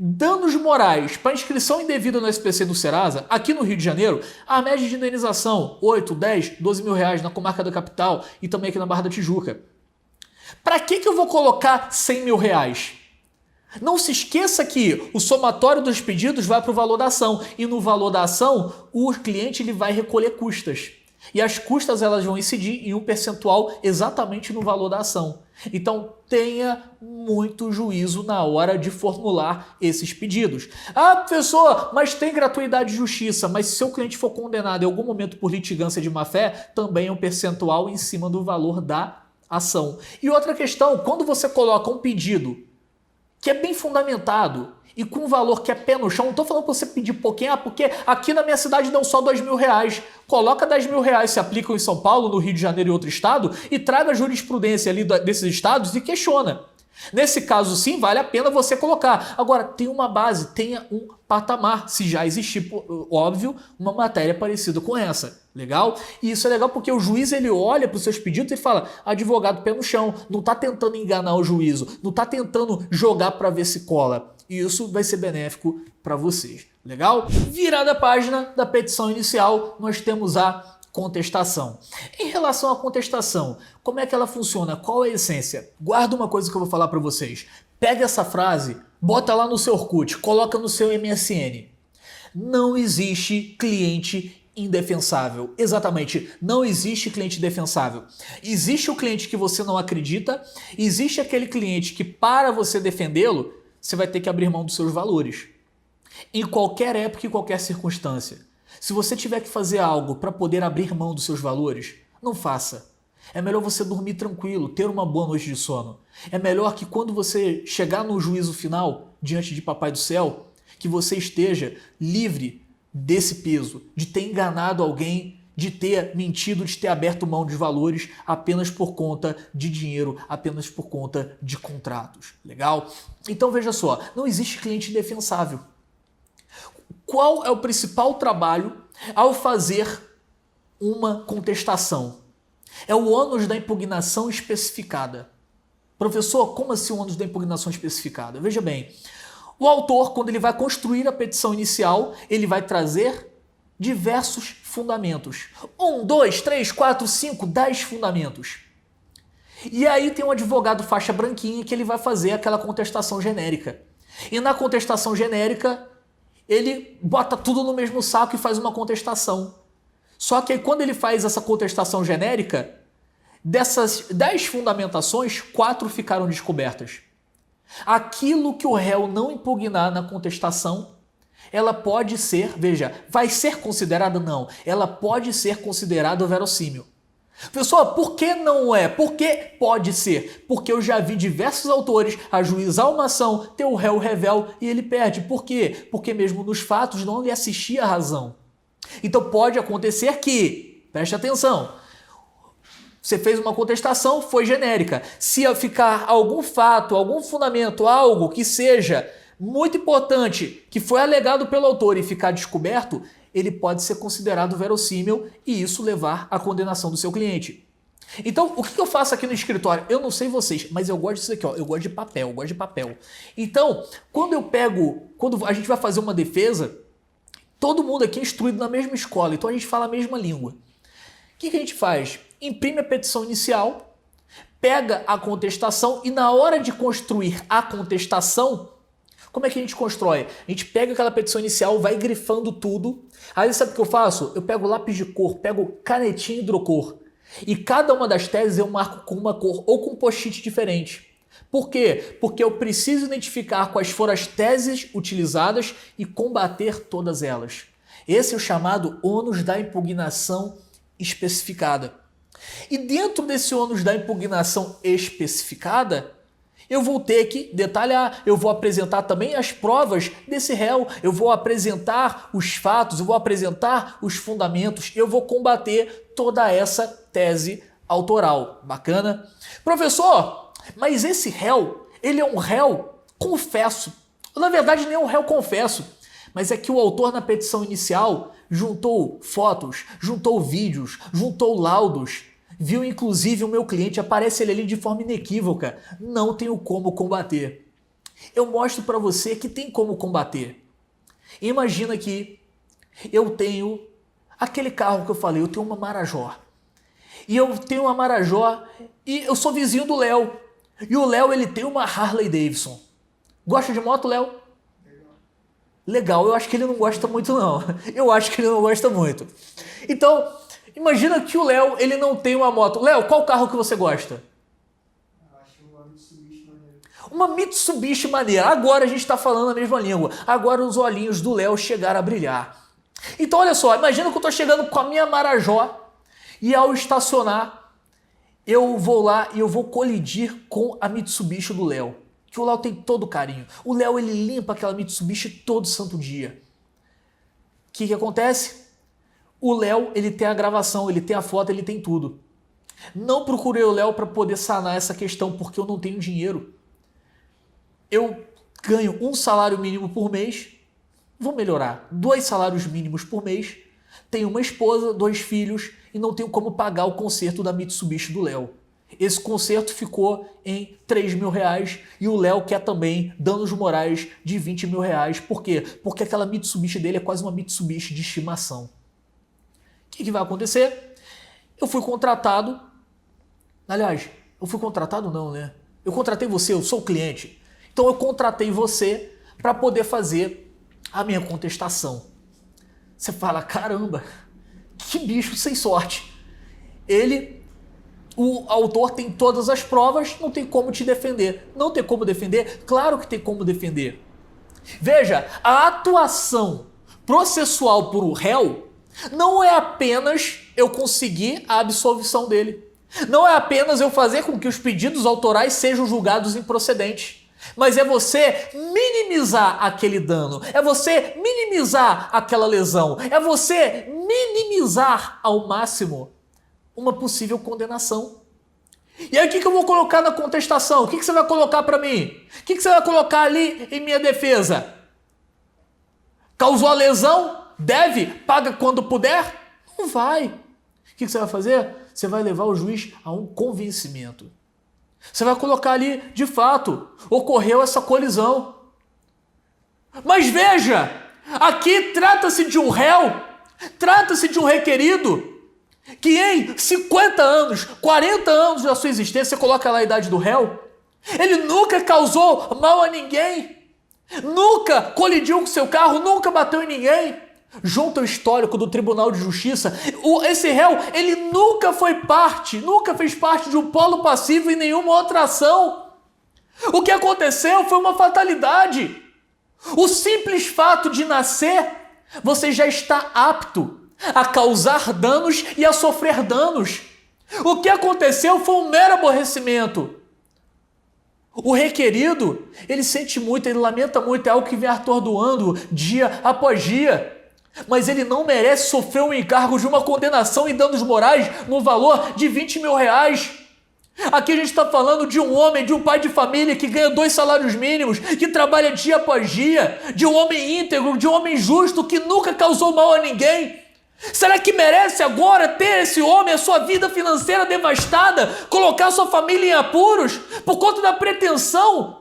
danos morais para inscrição indevida no SPC do Serasa, aqui no Rio de Janeiro, a média de indenização, 8, 10, 12 mil reais na comarca da capital e também aqui na Barra da Tijuca. Para que eu vou colocar 100 mil reais? Não se esqueça que o somatório dos pedidos vai para o valor da ação e no valor da ação o cliente ele vai recolher custas. E as custas elas vão incidir em um percentual exatamente no valor da ação. Então tenha muito juízo na hora de formular esses pedidos. Ah, professor, mas tem gratuidade de justiça, mas se seu cliente for condenado em algum momento por litigância de má-fé, também é um percentual em cima do valor da ação. E outra questão, quando você coloca um pedido que é bem fundamentado e com um valor que é pé no chão, não estou falando para você pedir pouquinho, porque aqui na minha cidade dão só 2 mil reais. Coloca 10 mil reais, se aplicam em São Paulo, no Rio de Janeiro e outro estado, e traga a jurisprudência ali desses estados e questiona. Nesse caso sim, vale a pena você colocar. Agora, tenha uma base, tenha um patamar, se já existir, óbvio, uma matéria parecida com essa. Legal? E isso é legal porque o juiz ele olha para os seus pedidos e fala, advogado pé no chão, não está tentando enganar o juízo, não está tentando jogar para ver se cola. E isso vai ser benéfico para vocês. Legal? Virada a página da petição inicial, nós temos a contestação. Em relação à contestação, como é que ela funciona? Qual é a essência? Guarda uma coisa que eu vou falar para vocês. Pega essa frase, bota lá no seu Orkut, coloca no seu MSN. Não existe cliente indefensável. Exatamente, não existe cliente defensável. Existe o cliente que você não acredita, existe aquele cliente que, para você defendê-lo, você vai ter que abrir mão dos seus valores. Em qualquer época e qualquer circunstância. Se você tiver que fazer algo para poder abrir mão dos seus valores, não faça. É melhor você dormir tranquilo, ter uma boa noite de sono. É melhor que quando você chegar no juízo final, diante de Papai do Céu, que você esteja livre desse peso, de ter enganado alguém, de ter mentido, de ter aberto mão de valores apenas por conta de dinheiro, apenas por conta de contratos. Legal? Então veja só, não existe cliente indefensável. Qual é o principal trabalho ao fazer uma contestação? É o ônus da impugnação especificada. Professor, como assim o ônus da impugnação especificada? Veja bem, o autor, quando ele vai construir a petição inicial, ele vai trazer diversos fundamentos. 1, 2, 3, 4, 5, 10 fundamentos. E aí tem um advogado faixa branquinha que ele vai fazer aquela contestação genérica. E na contestação genérica, ele bota tudo no mesmo saco e faz uma contestação. Só que aí, quando ele faz essa contestação genérica, dessas 10 fundamentações, 4 ficaram descobertas. Aquilo que o réu não impugnar na contestação, ela pode ser, veja, vai ser considerada? Não. Ela pode ser considerada verossímil. Pessoal, por que não é? Por que pode ser? Porque eu já vi diversos autores ajuizar uma ação, ter o réu revel e ele perde. Por quê? Porque mesmo nos fatos não lhe assistia a razão. Então pode acontecer que, preste atenção, você fez uma contestação, foi genérica. Se ficar algum fato, algum fundamento, algo que seja muito importante, que foi alegado pelo autor e ficar descoberto, ele pode ser considerado verossímil e isso levar à condenação do seu cliente. Então, o que eu faço aqui no escritório? Eu não sei vocês, mas eu gosto disso aqui, ó. Eu gosto de papel, eu gosto de papel. Então, quando a gente vai fazer uma defesa, todo mundo aqui é instruído na mesma escola, então a gente fala a mesma língua. O que a gente faz? Imprime a petição inicial, pega a contestação e na hora de construir a contestação, como é que a gente constrói? A gente pega aquela petição inicial, vai grifando tudo. Aí sabe o que eu faço? Eu pego lápis de cor, pego canetinha hidrocor. E cada uma das teses eu marco com uma cor ou com um post-it diferente. Por quê? Porque eu preciso identificar quais foram as teses utilizadas e combater todas elas. Esse é o chamado ônus da impugnação especificada. E dentro desse ônus da impugnação especificada, eu vou ter que detalhar, eu vou apresentar também as provas desse réu, eu vou apresentar os fatos, eu vou apresentar os fundamentos, eu vou combater toda essa tese autoral. Bacana? Professor, mas esse réu, ele é um réu confesso. Na verdade, nem é um réu confesso, mas é que o autor na petição inicial juntou fotos, juntou vídeos, juntou laudos, viu inclusive o meu cliente, aparece ele ali de forma inequívoca. Não tenho como combater. Eu mostro para você que tem como combater. Imagina que eu tenho aquele carro que eu falei, eu tenho uma Marajó. E eu tenho uma Marajó e eu sou vizinho do Léo. E o Léo, ele tem uma Harley Davidson. Gosta de moto, Léo? Legal, eu acho que ele não gosta muito não. Eu acho que ele não gosta muito. Então, imagina que o Léo, ele não tem uma moto. Léo, qual carro que você gosta? Eu acho uma Mitsubishi maneira. Uma Mitsubishi maneira. Agora a gente está falando a mesma língua. Agora os olhinhos do Léo chegaram a brilhar. Então olha só, imagina que eu estou chegando com a minha Marajó e ao estacionar, eu vou lá e eu vou colidir com a Mitsubishi do Léo. Que o Léo tem todo carinho. O Léo, ele limpa aquela Mitsubishi todo santo dia. O que acontece? O Léo, ele tem a gravação, ele tem a foto, ele tem tudo. Não procurei o Léo para poder sanar essa questão, porque eu não tenho dinheiro. Eu ganho um salário mínimo por mês, vou melhorar, 2 salários mínimos por mês, tenho uma esposa, 2 filhos e não tenho como pagar o conserto da Mitsubishi do Léo. Esse conserto ficou em 3 mil reais e o Léo quer também danos morais de 20 mil reais. Por quê? Porque aquela Mitsubishi dele é quase uma Mitsubishi de estimação. O que vai acontecer? Eu fui contratado. Aliás, eu fui contratado não, né? Eu contratei você, eu sou o cliente. Então eu contratei você para poder fazer a minha contestação. Você fala, caramba, que bicho sem sorte. O autor tem todas as provas, não tem como te defender. Não tem como defender? Claro que tem como defender. Veja, a atuação processual por o réu não é apenas eu conseguir a absolvição dele. Não é apenas eu fazer com que os pedidos autorais sejam julgados improcedentes. Mas é você minimizar aquele dano, é você minimizar aquela lesão, é você minimizar ao máximo uma possível condenação. E aí o que eu vou colocar na contestação? O que você vai colocar para mim? O que você vai colocar ali em minha defesa? Causou a lesão? Deve? Paga quando puder? Não vai. O que você vai fazer? Você vai levar o juiz a um convencimento. Você vai colocar ali, de fato, ocorreu essa colisão. Mas veja, aqui trata-se de um réu, trata-se de um requerido, que em 50 anos, 40 anos da sua existência, você coloca lá a idade do réu, ele nunca causou mal a ninguém, nunca colidiu com seu carro, nunca bateu em ninguém. Junto ao histórico do Tribunal de Justiça, esse réu, ele nunca fez parte de um polo passivo em nenhuma outra ação. O que aconteceu foi uma fatalidade. O simples fato de nascer, você já está apto a causar danos e a sofrer danos. O que aconteceu foi um mero aborrecimento. O requerido, ele sente muito, ele lamenta muito, é algo que vem atordoando dia após dia. Mas ele não merece sofrer um encargo de uma condenação em danos morais no valor de 20 mil reais. Aqui a gente está falando de um homem, de um pai de família que ganha 2 salários mínimos, que trabalha dia após dia, de um homem íntegro, de um homem justo, que nunca causou mal a ninguém. Será que merece agora ter esse homem, a sua vida financeira devastada, colocar sua família em apuros por conta da pretensão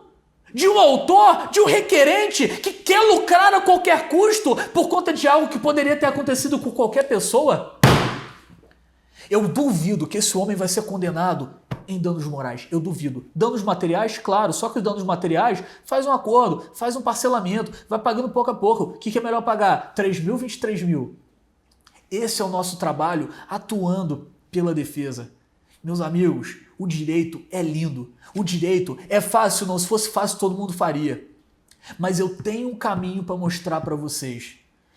de um autor, de um requerente que quer lucrar a qualquer custo por conta de algo que poderia ter acontecido com qualquer pessoa? Eu duvido que esse homem vai ser condenado em danos morais. Eu duvido. Danos materiais, claro, só que os danos materiais faz um acordo, faz um parcelamento, vai pagando pouco a pouco. O que é melhor pagar? 3 mil, 23 mil. Esse é o nosso trabalho atuando pela defesa. Meus amigos, o direito é lindo. O direito é fácil, não. Se fosse fácil, todo mundo faria. Mas eu tenho um caminho para mostrar para vocês.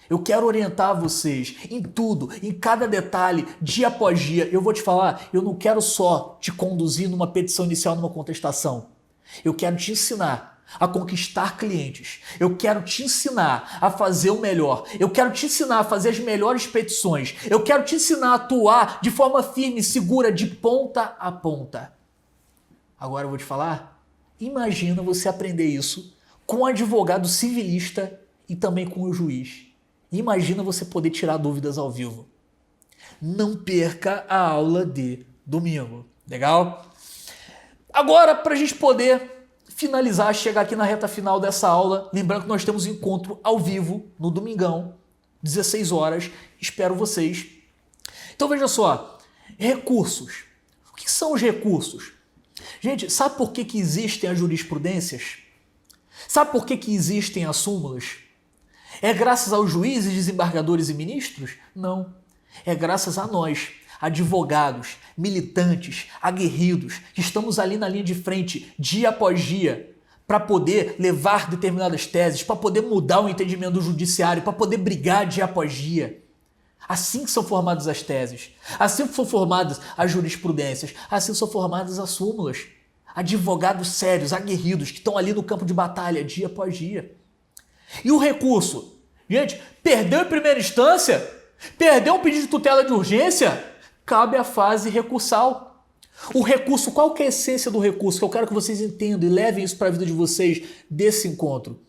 Eu quero orientar vocês em tudo, em cada detalhe, dia após dia. Eu vou te falar, eu não quero só te conduzir numa petição inicial, numa contestação. Eu quero te ensinar a conquistar clientes. Eu quero te ensinar a fazer o melhor. Eu quero te ensinar a fazer as melhores petições. Eu quero te ensinar a atuar de forma firme e segura, de ponta a ponta. Agora eu vou te falar, imagina você aprender isso com um advogado civilista e também com o juiz. Imagina você poder tirar dúvidas ao vivo. Não perca a aula de domingo. Legal? Agora, para a gente poder finalizar, chegar aqui na reta final dessa aula, lembrando que nós temos um encontro ao vivo no domingão, 16 horas. Espero vocês. Então veja só, recursos. O que são os recursos? Gente, sabe por que existem as jurisprudências? Sabe por que existem as súmulas? É graças aos juízes, desembargadores e ministros? Não. É graças a nós, advogados, militantes, aguerridos, que estamos ali na linha de frente, dia após dia, para poder levar determinadas teses, para poder mudar o entendimento do judiciário, para poder brigar dia após dia. Assim que são formadas as teses, assim que são formadas as jurisprudências, assim são formadas as súmulas. Advogados sérios, aguerridos, que estão ali no campo de batalha, dia após dia. E o recurso? Gente, perdeu em primeira instância? Perdeu um pedido de tutela de urgência? Cabe à fase recursal. O recurso, qual que é a essência do recurso? Que eu quero que vocês entendam e levem isso para a vida de vocês desse encontro.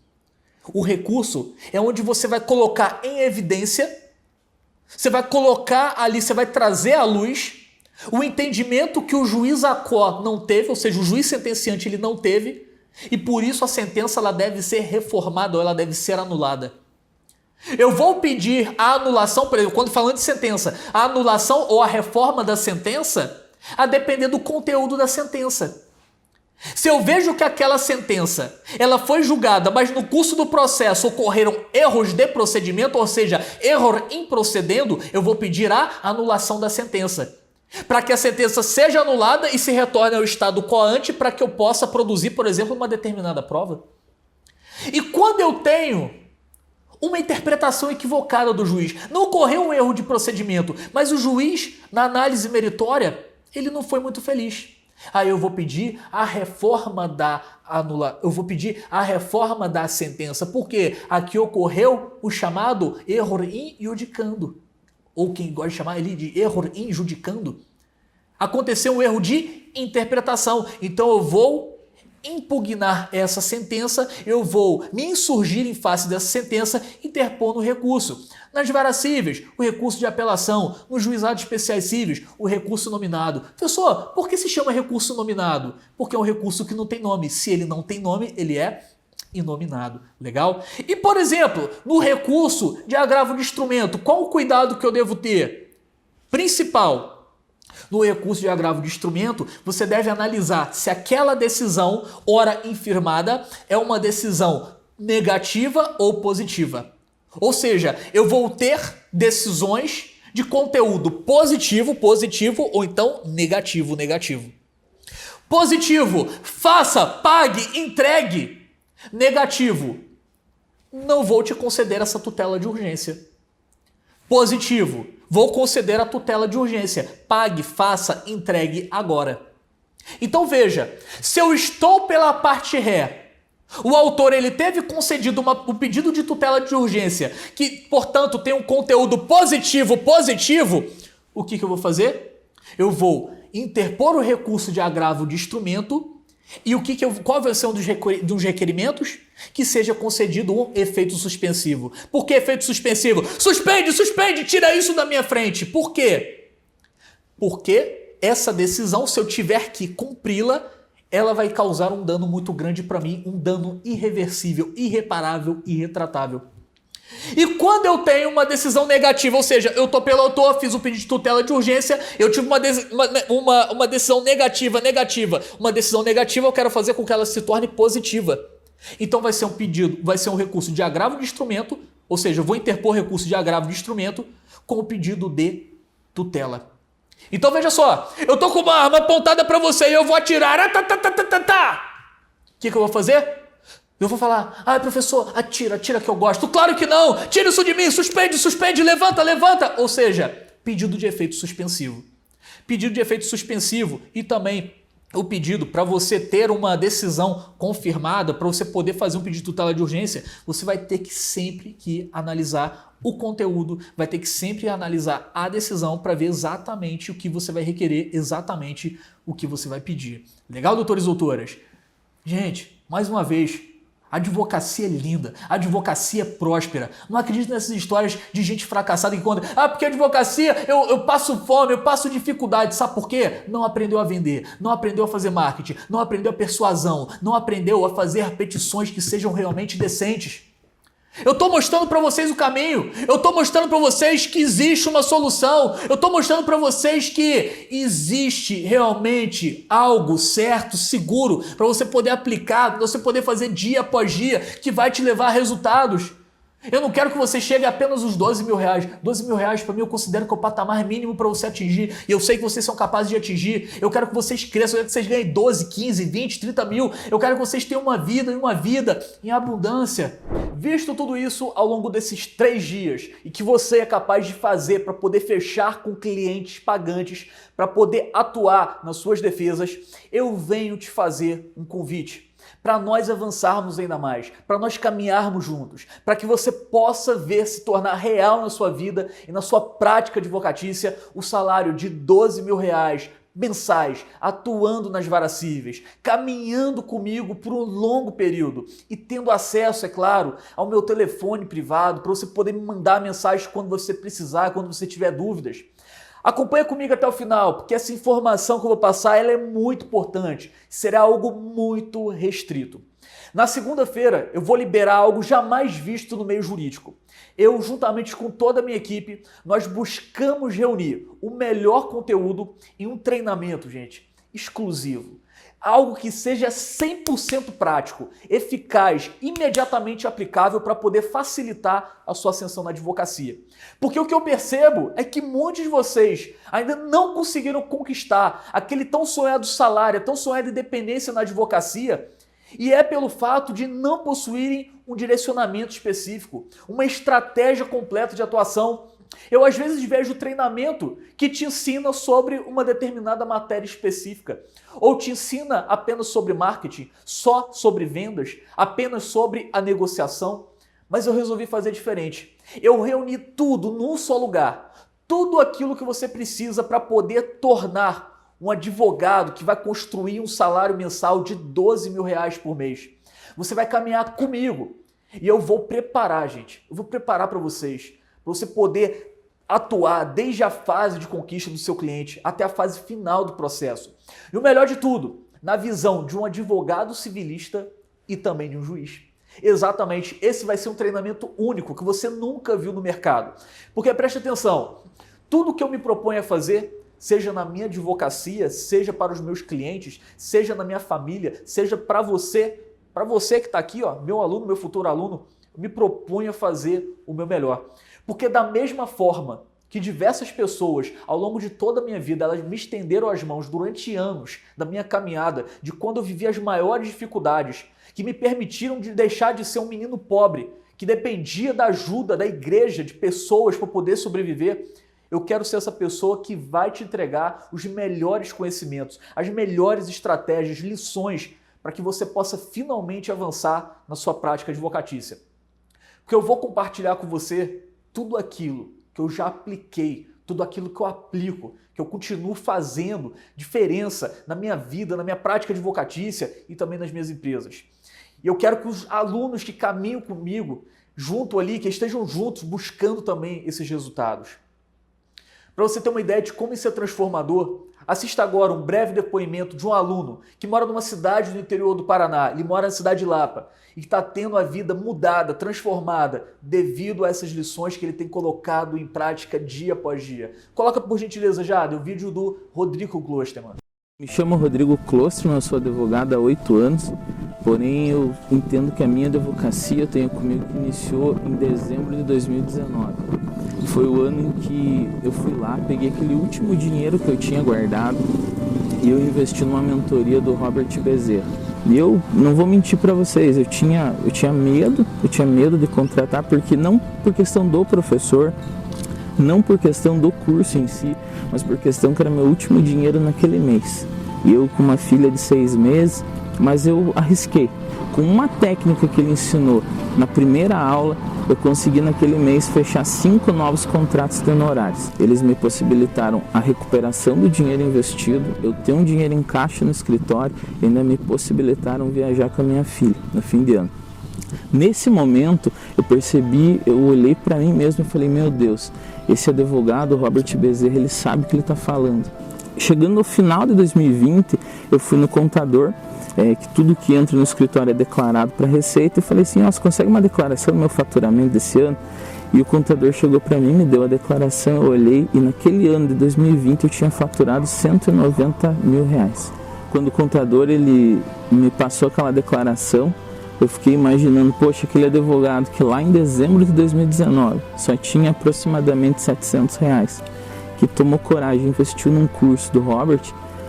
O recurso é onde você vai colocar em evidência, você vai colocar ali, você vai trazer à luz o entendimento que o juiz ACO não teve, ou seja, o juiz sentenciante ele não teve, e por isso a sentença ela deve ser reformada ou ela deve ser anulada. Eu vou pedir a anulação, por exemplo, quando falando de sentença, a anulação ou a reforma da sentença, a depender do conteúdo da sentença. Se eu vejo que aquela sentença ela foi julgada, mas no curso do processo ocorreram erros de procedimento, ou seja, erro em procedendo, eu vou pedir a anulação da sentença, para que a sentença seja anulada e se retorne ao estado coante para que eu possa produzir, por exemplo, uma determinada prova. E quando eu tenho uma interpretação equivocada do juiz, não ocorreu um erro de procedimento, mas o juiz, na análise meritória, ele não foi muito feliz. Aí eu vou pedir a reforma da sentença, porque aqui ocorreu o chamado error in iudicando, ou quem gosta de chamar ele de error in judicando. Aconteceu um erro de interpretação, então eu vou impugnar essa sentença, eu vou me insurgir em face dessa sentença, interpondo recurso. Nas varas cíveis, o recurso de apelação. Nos juizados especiais cíveis, o recurso nominado. Professor, por que se chama recurso nominado? Porque é um recurso que não tem nome. Se ele não tem nome, ele é inominado. Legal? E, por exemplo, no recurso de agravo de instrumento, qual o cuidado que eu devo ter? Principal. No recurso de agravo de instrumento, você deve analisar se aquela decisão, ora infirmada, é uma decisão negativa ou positiva. Ou seja, eu vou ter decisões de conteúdo positivo, ou então negativo. Positivo, faça, pague, entregue. Negativo, não vou te conceder essa tutela de urgência. Positivo, vou conceder a tutela de urgência. Pague, faça, entregue agora. Então veja, se eu estou pela parte ré, o autor ele teve concedido um pedido de tutela de urgência que, portanto, tem um conteúdo positivo, o que eu vou fazer? Eu vou interpor o recurso de agravo de instrumento e qual vai ser um dos requerimentos? Que seja concedido um efeito suspensivo. Por que efeito suspensivo? Suspende, tira isso da minha frente. Por quê? Porque essa decisão, se eu tiver que cumpri-la, ela vai causar um dano muito grande para mim, um dano irreversível, irreparável, irretratável. E quando eu tenho uma decisão negativa, ou seja, eu tô pelo autor, fiz um pedido de tutela de urgência, eu tive uma decisão negativa. Uma decisão negativa eu quero fazer com que ela se torne positiva. Então vai ser um recurso de agravo de instrumento, ou seja, eu vou interpor recurso de agravo de instrumento com o pedido de tutela. Então veja só, eu tô com uma arma apontada para você e eu vou atirar. O que eu vou fazer? Eu vou falar, professor, atira que eu gosto. Claro que não, tira isso de mim, suspende, levanta. Ou seja, pedido de efeito suspensivo. Pedido de efeito suspensivo e também o pedido para você ter uma decisão confirmada, para você poder fazer um pedido de tutela de urgência, você vai ter que sempre analisar o conteúdo, vai ter que sempre analisar a decisão para ver exatamente o que você vai requerer, exatamente o que você vai pedir. Legal, doutores e doutoras? Gente, mais uma vez, a advocacia é linda, a advocacia é próspera. Não acredito nessas histórias de gente fracassada que conta. Porque a advocacia, eu passo fome, eu passo dificuldade. Sabe por quê? Não aprendeu a vender, não aprendeu a fazer marketing, não aprendeu a persuasão, não aprendeu a fazer petições que sejam realmente decentes. Eu estou mostrando para vocês o caminho, eu estou mostrando para vocês que existe uma solução, eu estou mostrando para vocês que existe realmente algo certo, seguro, para você poder aplicar, para você poder fazer dia após dia, que vai te levar a resultados. Eu não quero que você chegue a apenas os 12 mil reais. 12 mil reais para mim eu considero que é o patamar mínimo para você atingir. E eu sei que vocês são capazes de atingir. Eu quero que vocês cresçam, eu quero que vocês ganhem 12, 15, 20, 30 mil. Eu quero que vocês tenham uma vida em abundância. Visto tudo isso ao longo desses 3 dias e que você é capaz de fazer para poder fechar com clientes pagantes, para poder atuar nas suas defesas, eu venho te fazer um convite. Para nós avançarmos ainda mais, para nós caminharmos juntos, para que você possa ver se tornar real na sua vida e na sua prática advocatícia o salário de 12 mil reais mensais, atuando nas varas cíveis, caminhando comigo por um longo período e tendo acesso, é claro, ao meu telefone privado para você poder me mandar mensagem quando você precisar, quando você tiver dúvidas. Acompanha comigo até o final, porque essa informação que eu vou passar ela é muito importante. Será algo muito restrito. Na segunda-feira, eu vou liberar algo jamais visto no meio jurídico. Eu, juntamente com toda a minha equipe, nós buscamos reunir o melhor conteúdo em um treinamento, gente, exclusivo. Algo que seja 100% prático, eficaz, imediatamente aplicável para poder facilitar a sua ascensão na advocacia. Porque o que eu percebo é que muitos de vocês ainda não conseguiram conquistar aquele tão sonhado salário, tão sonhada independência na advocacia, e é pelo fato de não possuírem um direcionamento específico, uma estratégia completa de atuação. Eu às vezes vejo treinamento que te ensina sobre uma determinada matéria específica, ou te ensina apenas sobre marketing, só sobre vendas, apenas sobre a negociação, mas eu resolvi fazer diferente. Eu reuni tudo num só lugar, tudo aquilo que você precisa para poder tornar um advogado que vai construir um salário mensal de R$12.000 por mês. Você vai caminhar comigo e eu vou preparar, gente. Eu vou preparar para vocês, para você poder atuar desde a fase de conquista do seu cliente até a fase final do processo. E o melhor de tudo, na visão de um advogado civilista e também de um juiz. Exatamente, esse vai ser um treinamento único que você nunca viu no mercado. Porque preste atenção, tudo que eu me proponho a fazer, seja na minha advocacia, seja para os meus clientes, seja na minha família, seja para você que está aqui, ó, meu aluno, meu futuro aluno, eu me proponho a fazer o meu melhor. Porque da mesma forma que diversas pessoas, ao longo de toda a minha vida, elas me estenderam as mãos durante anos da minha caminhada, de quando eu vivi as maiores dificuldades, que me permitiram de deixar de ser um menino pobre, que dependia da ajuda da igreja, de pessoas para poder sobreviver. Eu quero ser essa pessoa que vai te entregar os melhores conhecimentos, as melhores estratégias, lições, para que você possa finalmente avançar na sua prática advocatícia. Porque eu vou compartilhar com você tudo aquilo que eu já apliquei, tudo aquilo que eu aplico, que eu continuo fazendo diferença na minha vida, na minha prática advocatícia e também nas minhas empresas. E eu quero que os alunos que caminham comigo, junto ali, que estejam juntos buscando também esses resultados. Para você ter uma ideia de como isso é transformador, assista agora um breve depoimento de um aluno que mora numa cidade do interior do Paraná, ele mora na cidade de Lapa, e que está tendo a vida mudada, transformada, devido a essas lições que ele tem colocado em prática dia após dia. Coloca por gentileza, Jada, o vídeo do Rodrigo Klosterman. Me chamo Rodrigo Klosterman, eu sou advogado há 8 anos, porém eu entendo que a minha advocacia, eu tenho comigo, que iniciou em dezembro de 2019. Foi o ano em que eu fui lá, peguei aquele último dinheiro que eu tinha guardado e eu investi numa mentoria do Robert Bezerra. E eu não vou mentir para vocês, eu tinha medo de contratar, porque não por questão do professor, não por questão do curso em si, mas por questão que era meu último dinheiro naquele mês. E eu com uma filha de 6 meses, mas eu arrisquei. Com uma técnica que ele ensinou na primeira aula, eu consegui naquele mês fechar 5 novos contratos de honorários. Eles me possibilitaram a recuperação do dinheiro investido, eu ter um dinheiro em caixa no escritório e ainda me possibilitaram viajar com a minha filha no fim de ano. Nesse momento eu percebi, eu olhei para mim mesmo e falei, meu Deus, esse advogado, Robert Bezerra, ele sabe o que ele está falando. Chegando no final de 2020, eu fui no contador, que tudo que entra no escritório é declarado para a Receita, e falei assim, você consegue uma declaração do meu faturamento desse ano? E o contador chegou para mim, me deu a declaração, eu olhei, e naquele ano de 2020 eu tinha faturado R$190 mil. Quando o contador ele me passou aquela declaração, eu fiquei imaginando, poxa, aquele advogado que lá em dezembro de 2019 só tinha aproximadamente R$700, que tomou coragem, investiu num curso do Robert,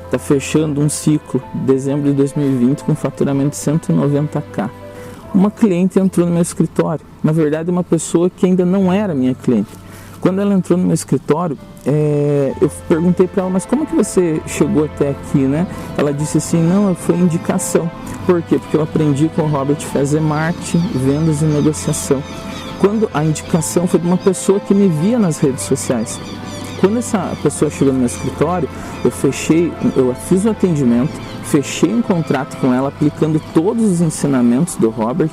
está fechando um ciclo, dezembro de 2020, com faturamento de 190k. Uma cliente entrou no meu escritório, na verdade uma pessoa que ainda não era minha cliente. Quando ela entrou no meu escritório, eu perguntei para ela, mas como que você chegou até aqui, né? Ela disse assim, não, foi indicação. Por quê? Porque eu aprendi com o Robert a fazer marketing, vendas e negociação. Quando a indicação foi de uma pessoa que me via nas redes sociais. Quando essa pessoa chegou no meu escritório, eu fiz o atendimento, fechei um contrato com ela, aplicando todos os ensinamentos do Robert,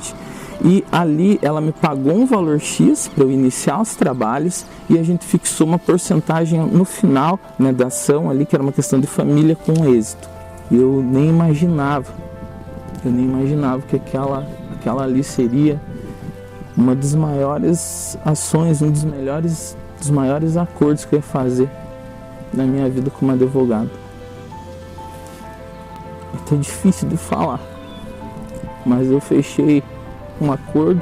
e ali ela me pagou um valor X para eu iniciar os trabalhos, e a gente fixou uma porcentagem no final, né, da ação ali, que era uma questão de família com êxito. E eu nem imaginava que aquela ali seria uma das maiores ações, um dos maiores acordos que eu ia fazer na minha vida como advogado. até difícil de falar, mas eu fechei um acordo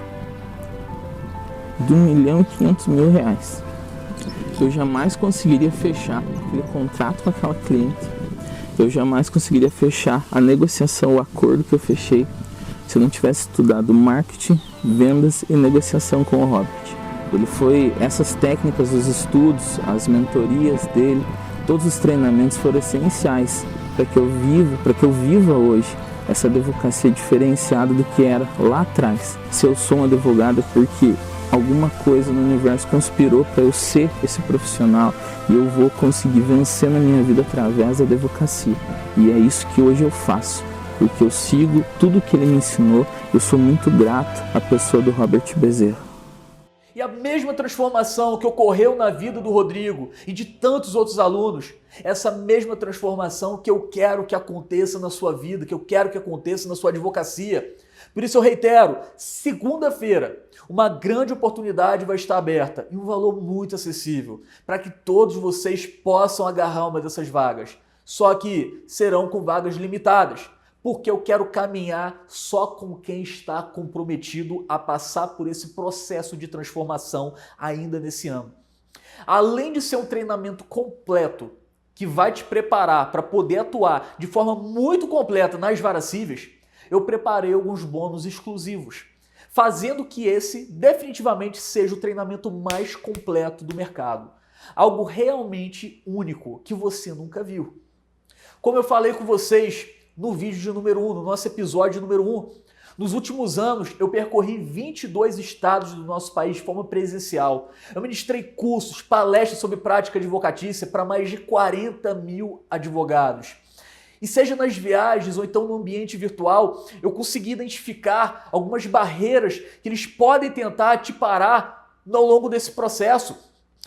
de R$1.500.000. Eu jamais conseguiria fechar aquele contrato com aquela cliente, eu jamais conseguiria fechar a negociação, o acordo que eu fechei, se eu não tivesse estudado marketing, vendas e negociação com o Robert. Essas técnicas, os estudos, as mentorias dele, todos os treinamentos foram essenciais para que eu viva hoje essa advocacia diferenciada do que era lá atrás. Se eu sou um advogado é porque alguma coisa no universo conspirou para eu ser esse profissional e eu vou conseguir vencer na minha vida através da advocacia. E é isso que hoje eu faço, porque eu sigo tudo que ele me ensinou. Eu sou muito grato à pessoa do Robert Bezerra. E a mesma transformação que ocorreu na vida do Rodrigo e de tantos outros alunos, essa mesma transformação que eu quero que aconteça na sua vida, que eu quero que aconteça na sua advocacia. Por isso eu reitero, segunda-feira, uma grande oportunidade vai estar aberta e um valor muito acessível para que todos vocês possam agarrar uma dessas vagas. Só que serão com vagas limitadas, porque eu quero caminhar só com quem está comprometido a passar por esse processo de transformação ainda nesse ano. Além de ser um treinamento completo, que vai te preparar para poder atuar de forma muito completa nas varas cíveis, eu preparei alguns bônus exclusivos, fazendo que esse definitivamente seja o treinamento mais completo do mercado. Algo realmente único que você nunca viu. Como eu falei com vocês no vídeo de número 1, no nosso episódio número 1, nos últimos anos eu percorri 22 estados do nosso país de forma presencial. Eu ministrei cursos, palestras sobre prática advocatícia para mais de 40 mil advogados. E seja nas viagens ou então no ambiente virtual, eu consegui identificar algumas barreiras que eles podem tentar te parar ao longo desse processo.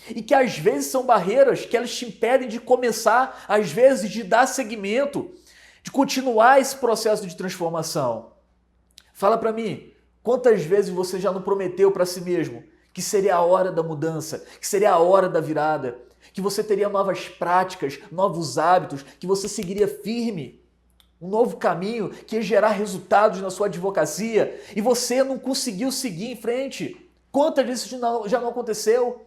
E que às vezes são barreiras que elas te impedem de começar, às vezes de dar seguimento, de continuar esse processo de transformação. Fala para mim, quantas vezes você já não prometeu para si mesmo que seria a hora da mudança, que seria a hora da virada, que você teria novas práticas, novos hábitos, que você seguiria firme, um novo caminho que ia gerar resultados na sua advocacia e você não conseguiu seguir em frente? Quantas vezes isso já não aconteceu?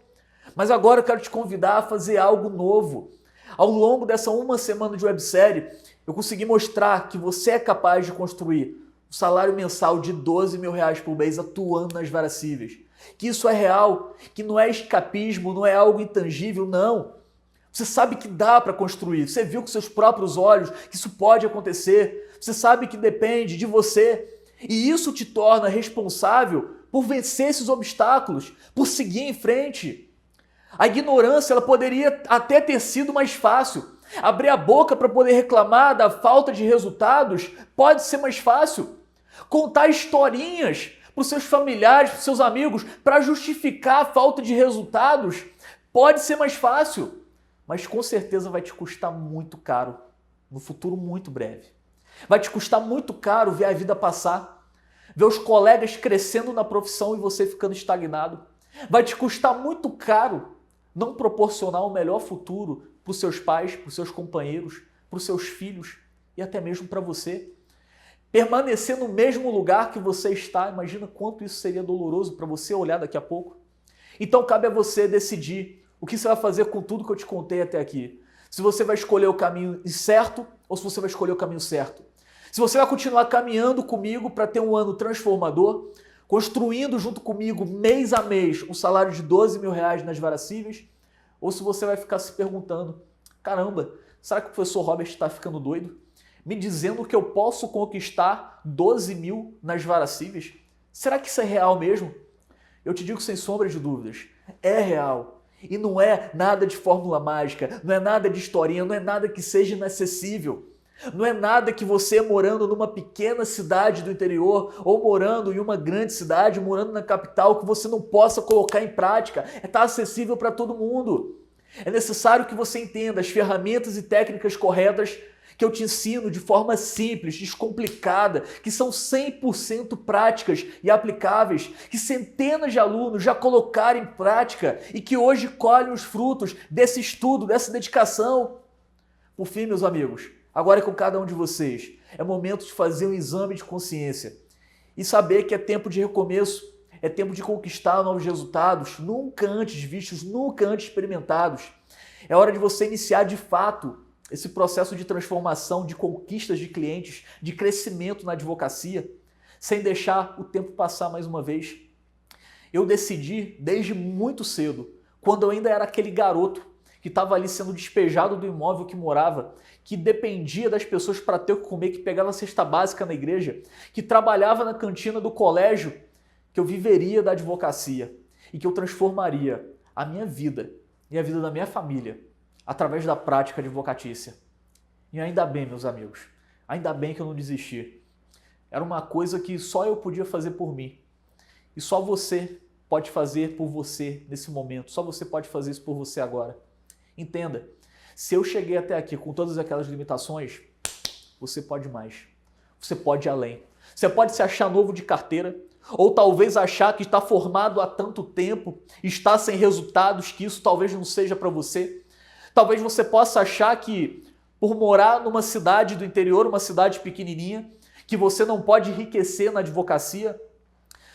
Mas agora eu quero te convidar a fazer algo novo. Ao longo dessa uma semana de websérie, eu consegui mostrar que você é capaz de construir um salário mensal de R$12.000 por mês atuando nas varas cíveis. Que isso é real, que não é escapismo, não é algo intangível, não. Você sabe que dá para construir, você viu com seus próprios olhos que isso pode acontecer, você sabe que depende de você. E isso te torna responsável por vencer esses obstáculos, por seguir em frente. A ignorância ela poderia até ter sido mais fácil. Abrir a boca para poder reclamar da falta de resultados pode ser mais fácil. Contar historinhas para os seus familiares, para os seus amigos, para justificar a falta de resultados pode ser mais fácil. Mas com certeza vai te custar muito caro no futuro muito breve. Vai te custar muito caro ver a vida passar, ver os colegas crescendo na profissão e você ficando estagnado. Vai te custar muito caro não proporcionar o melhor futuro para os seus pais, para os seus companheiros, para os seus filhos e até mesmo para você. Permanecer no mesmo lugar que você está, imagina quanto isso seria doloroso para você olhar daqui a pouco. Então cabe a você decidir o que você vai fazer com tudo que eu te contei até aqui. Se você vai escolher o caminho certo ou se você vai escolher o caminho certo. Se você vai continuar caminhando comigo para ter um ano transformador, construindo junto comigo mês a mês um salário de R$12.000 nas varas cíveis, ou se você vai ficar se perguntando, caramba, será que o professor Robert está ficando doido? Me dizendo que eu posso conquistar 12 mil nas varas cíveis? Será que isso é real mesmo? Eu te digo sem sombra de dúvidas, é real. E não é nada de fórmula mágica, não é nada de historinha, não é nada que seja inacessível. Não é nada que você morando numa pequena cidade do interior ou morando em uma grande cidade, morando na capital, que você não possa colocar em prática. Está acessível para todo mundo. É necessário que você entenda as ferramentas e técnicas corretas que eu te ensino de forma simples, descomplicada, que são 100% práticas e aplicáveis, que centenas de alunos já colocaram em prática e que hoje colhem os frutos desse estudo, dessa dedicação. Por fim, meus amigos, agora é com cada um de vocês. É momento de fazer um exame de consciência e saber que é tempo de recomeço, é tempo de conquistar novos resultados, nunca antes vistos, nunca antes experimentados. É hora de você iniciar de fato esse processo de transformação, de conquistas de clientes, de crescimento na advocacia, sem deixar o tempo passar mais uma vez. Eu decidi desde muito cedo, quando eu ainda era aquele garoto que estava ali sendo despejado do imóvel que morava, que dependia das pessoas para ter o que comer, que pegava a cesta básica na igreja, que trabalhava na cantina do colégio, que eu viveria da advocacia e que eu transformaria a minha vida e a vida da minha família através da prática advocatícia. E ainda bem, meus amigos, ainda bem que eu não desisti. Era uma coisa que só eu podia fazer por mim. E só você pode fazer por você nesse momento. Só você pode fazer isso por você agora. Entenda, se eu cheguei até aqui com todas aquelas limitações, você pode mais. Você pode ir além. Você pode se achar novo de carteira, ou talvez achar que está formado há tanto tempo, está sem resultados, que isso talvez não seja para você. Talvez você possa achar que, por morar numa cidade do interior, uma cidade pequenininha, que você não pode enriquecer na advocacia.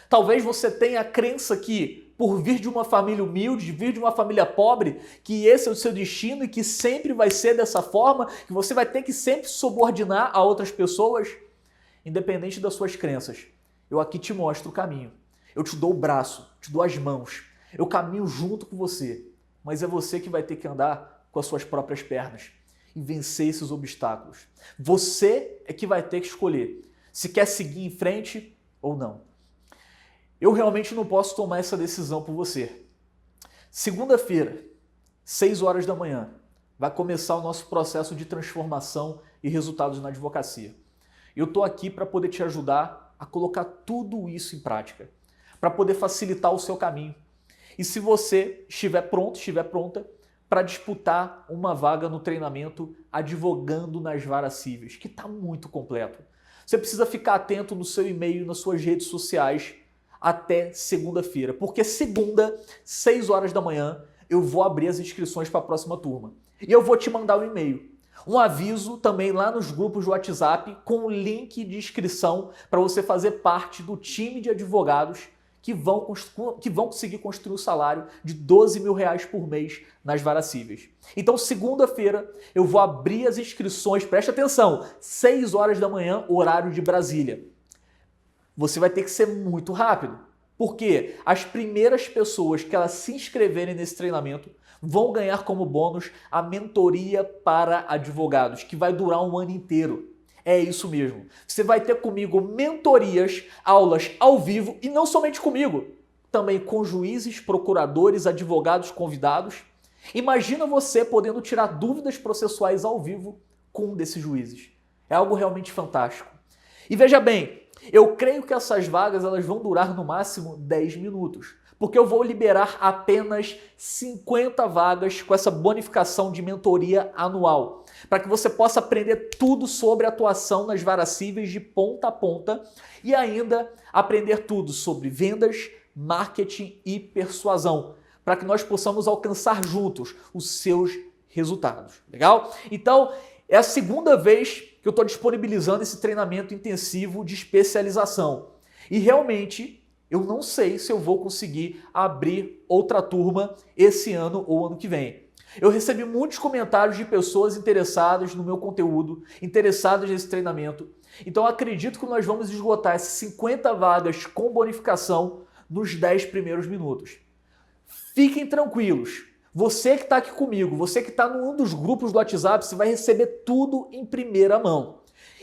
Talvez você tenha a crença que, por vir de uma família humilde, vir de uma família pobre, que esse é o seu destino e que sempre vai ser dessa forma, que você vai ter que sempre subordinar a outras pessoas. Independente das suas crenças, eu aqui te mostro o caminho. Eu te dou o braço, te dou as mãos. Eu caminho junto com você, mas é você que vai ter que andar com as suas próprias pernas e vencer esses obstáculos. Você é que vai ter que escolher se quer seguir em frente ou não. Eu realmente não posso tomar essa decisão por você. Segunda-feira, 6 horas da manhã, vai começar o nosso processo de transformação e resultados na advocacia. Eu estou aqui para poder te ajudar a colocar tudo isso em prática, para poder facilitar o seu caminho. E se você estiver pronto, estiver pronta, para disputar uma vaga no treinamento Advogando nas Varas Cíveis, que está muito completo. Você precisa ficar atento no seu e-mail, nas suas redes sociais, até segunda-feira, porque segunda, 6 horas da manhã, eu vou abrir as inscrições para a próxima turma. E eu vou te mandar um e-mail, um aviso também lá nos grupos do WhatsApp, com o link de inscrição para você fazer parte do time de advogados que vão conseguir construir o salário de R$12 mil por mês nas varas cíveis. Então, segunda-feira, eu vou abrir as inscrições, preste atenção, 6 horas da manhã, horário de Brasília. Você vai ter que ser muito rápido, porque as primeiras pessoas que elas se inscreverem nesse treinamento vão ganhar como bônus a mentoria para advogados, que vai durar um ano inteiro. É isso mesmo. Você vai ter comigo mentorias, aulas ao vivo e não somente comigo, também com juízes, procuradores, advogados convidados. Imagina você podendo tirar dúvidas processuais ao vivo com um desses juízes. É algo realmente fantástico. E veja bem, eu creio que essas vagas elas vão durar no máximo 10 minutos, porque eu vou liberar apenas 50 vagas com essa bonificação de mentoria anual, para que você possa aprender tudo sobre atuação nas varas cíveis de ponta a ponta e ainda aprender tudo sobre vendas, marketing e persuasão, para que nós possamos alcançar juntos os seus resultados. Legal? Então, é a segunda vez que eu estou disponibilizando esse treinamento intensivo de especialização. E realmente, eu não sei se eu vou conseguir abrir outra turma esse ano ou ano que vem. Eu recebi muitos comentários de pessoas interessadas no meu conteúdo, interessadas nesse treinamento. Então, eu acredito que nós vamos esgotar essas 50 vagas com bonificação nos 10 primeiros minutos. Fiquem tranquilos. Você que está aqui comigo, você que está num dos grupos do WhatsApp, você vai receber tudo em primeira mão.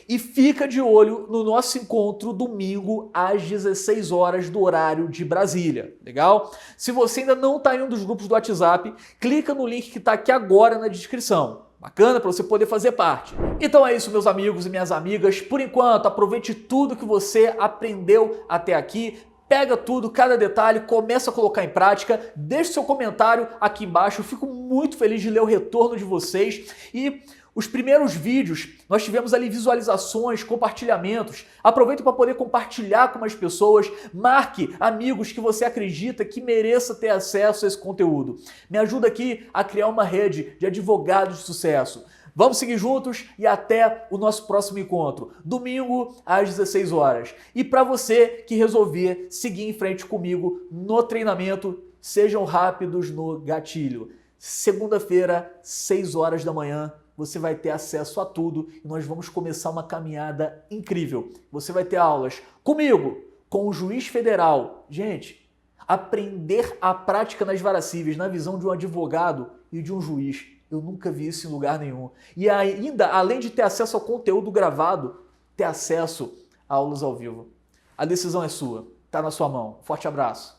E fica de olho no nosso encontro domingo às 16 horas do horário de Brasília, legal? Se você ainda não está em um dos grupos do WhatsApp, clica no link que está aqui agora na descrição. Bacana para você poder fazer parte. Então é isso, meus amigos e minhas amigas. Por enquanto, aproveite tudo que você aprendeu até aqui. Pega tudo, cada detalhe, começa a colocar em prática, deixe seu comentário aqui embaixo, eu fico muito feliz de ler o retorno de vocês. E os primeiros vídeos, nós tivemos ali visualizações, compartilhamentos. Aproveita para poder compartilhar com mais pessoas, marque amigos que você acredita que mereça ter acesso a esse conteúdo. Me ajuda aqui a criar uma rede de advogados de sucesso. Vamos seguir juntos e até o nosso próximo encontro, domingo às 16 horas. E para você que resolver seguir em frente comigo no treinamento, sejam rápidos no gatilho. Segunda-feira, 6 horas da manhã, você vai ter acesso a tudo e nós vamos começar uma caminhada incrível. Você vai ter aulas comigo, com o juiz federal. Gente, aprender a prática nas varas cíveis na visão de um advogado e de um juiz. Eu nunca vi isso em lugar nenhum. E ainda, além de ter acesso ao conteúdo gravado, ter acesso a aulas ao vivo. A decisão é sua, está na sua mão. Forte abraço.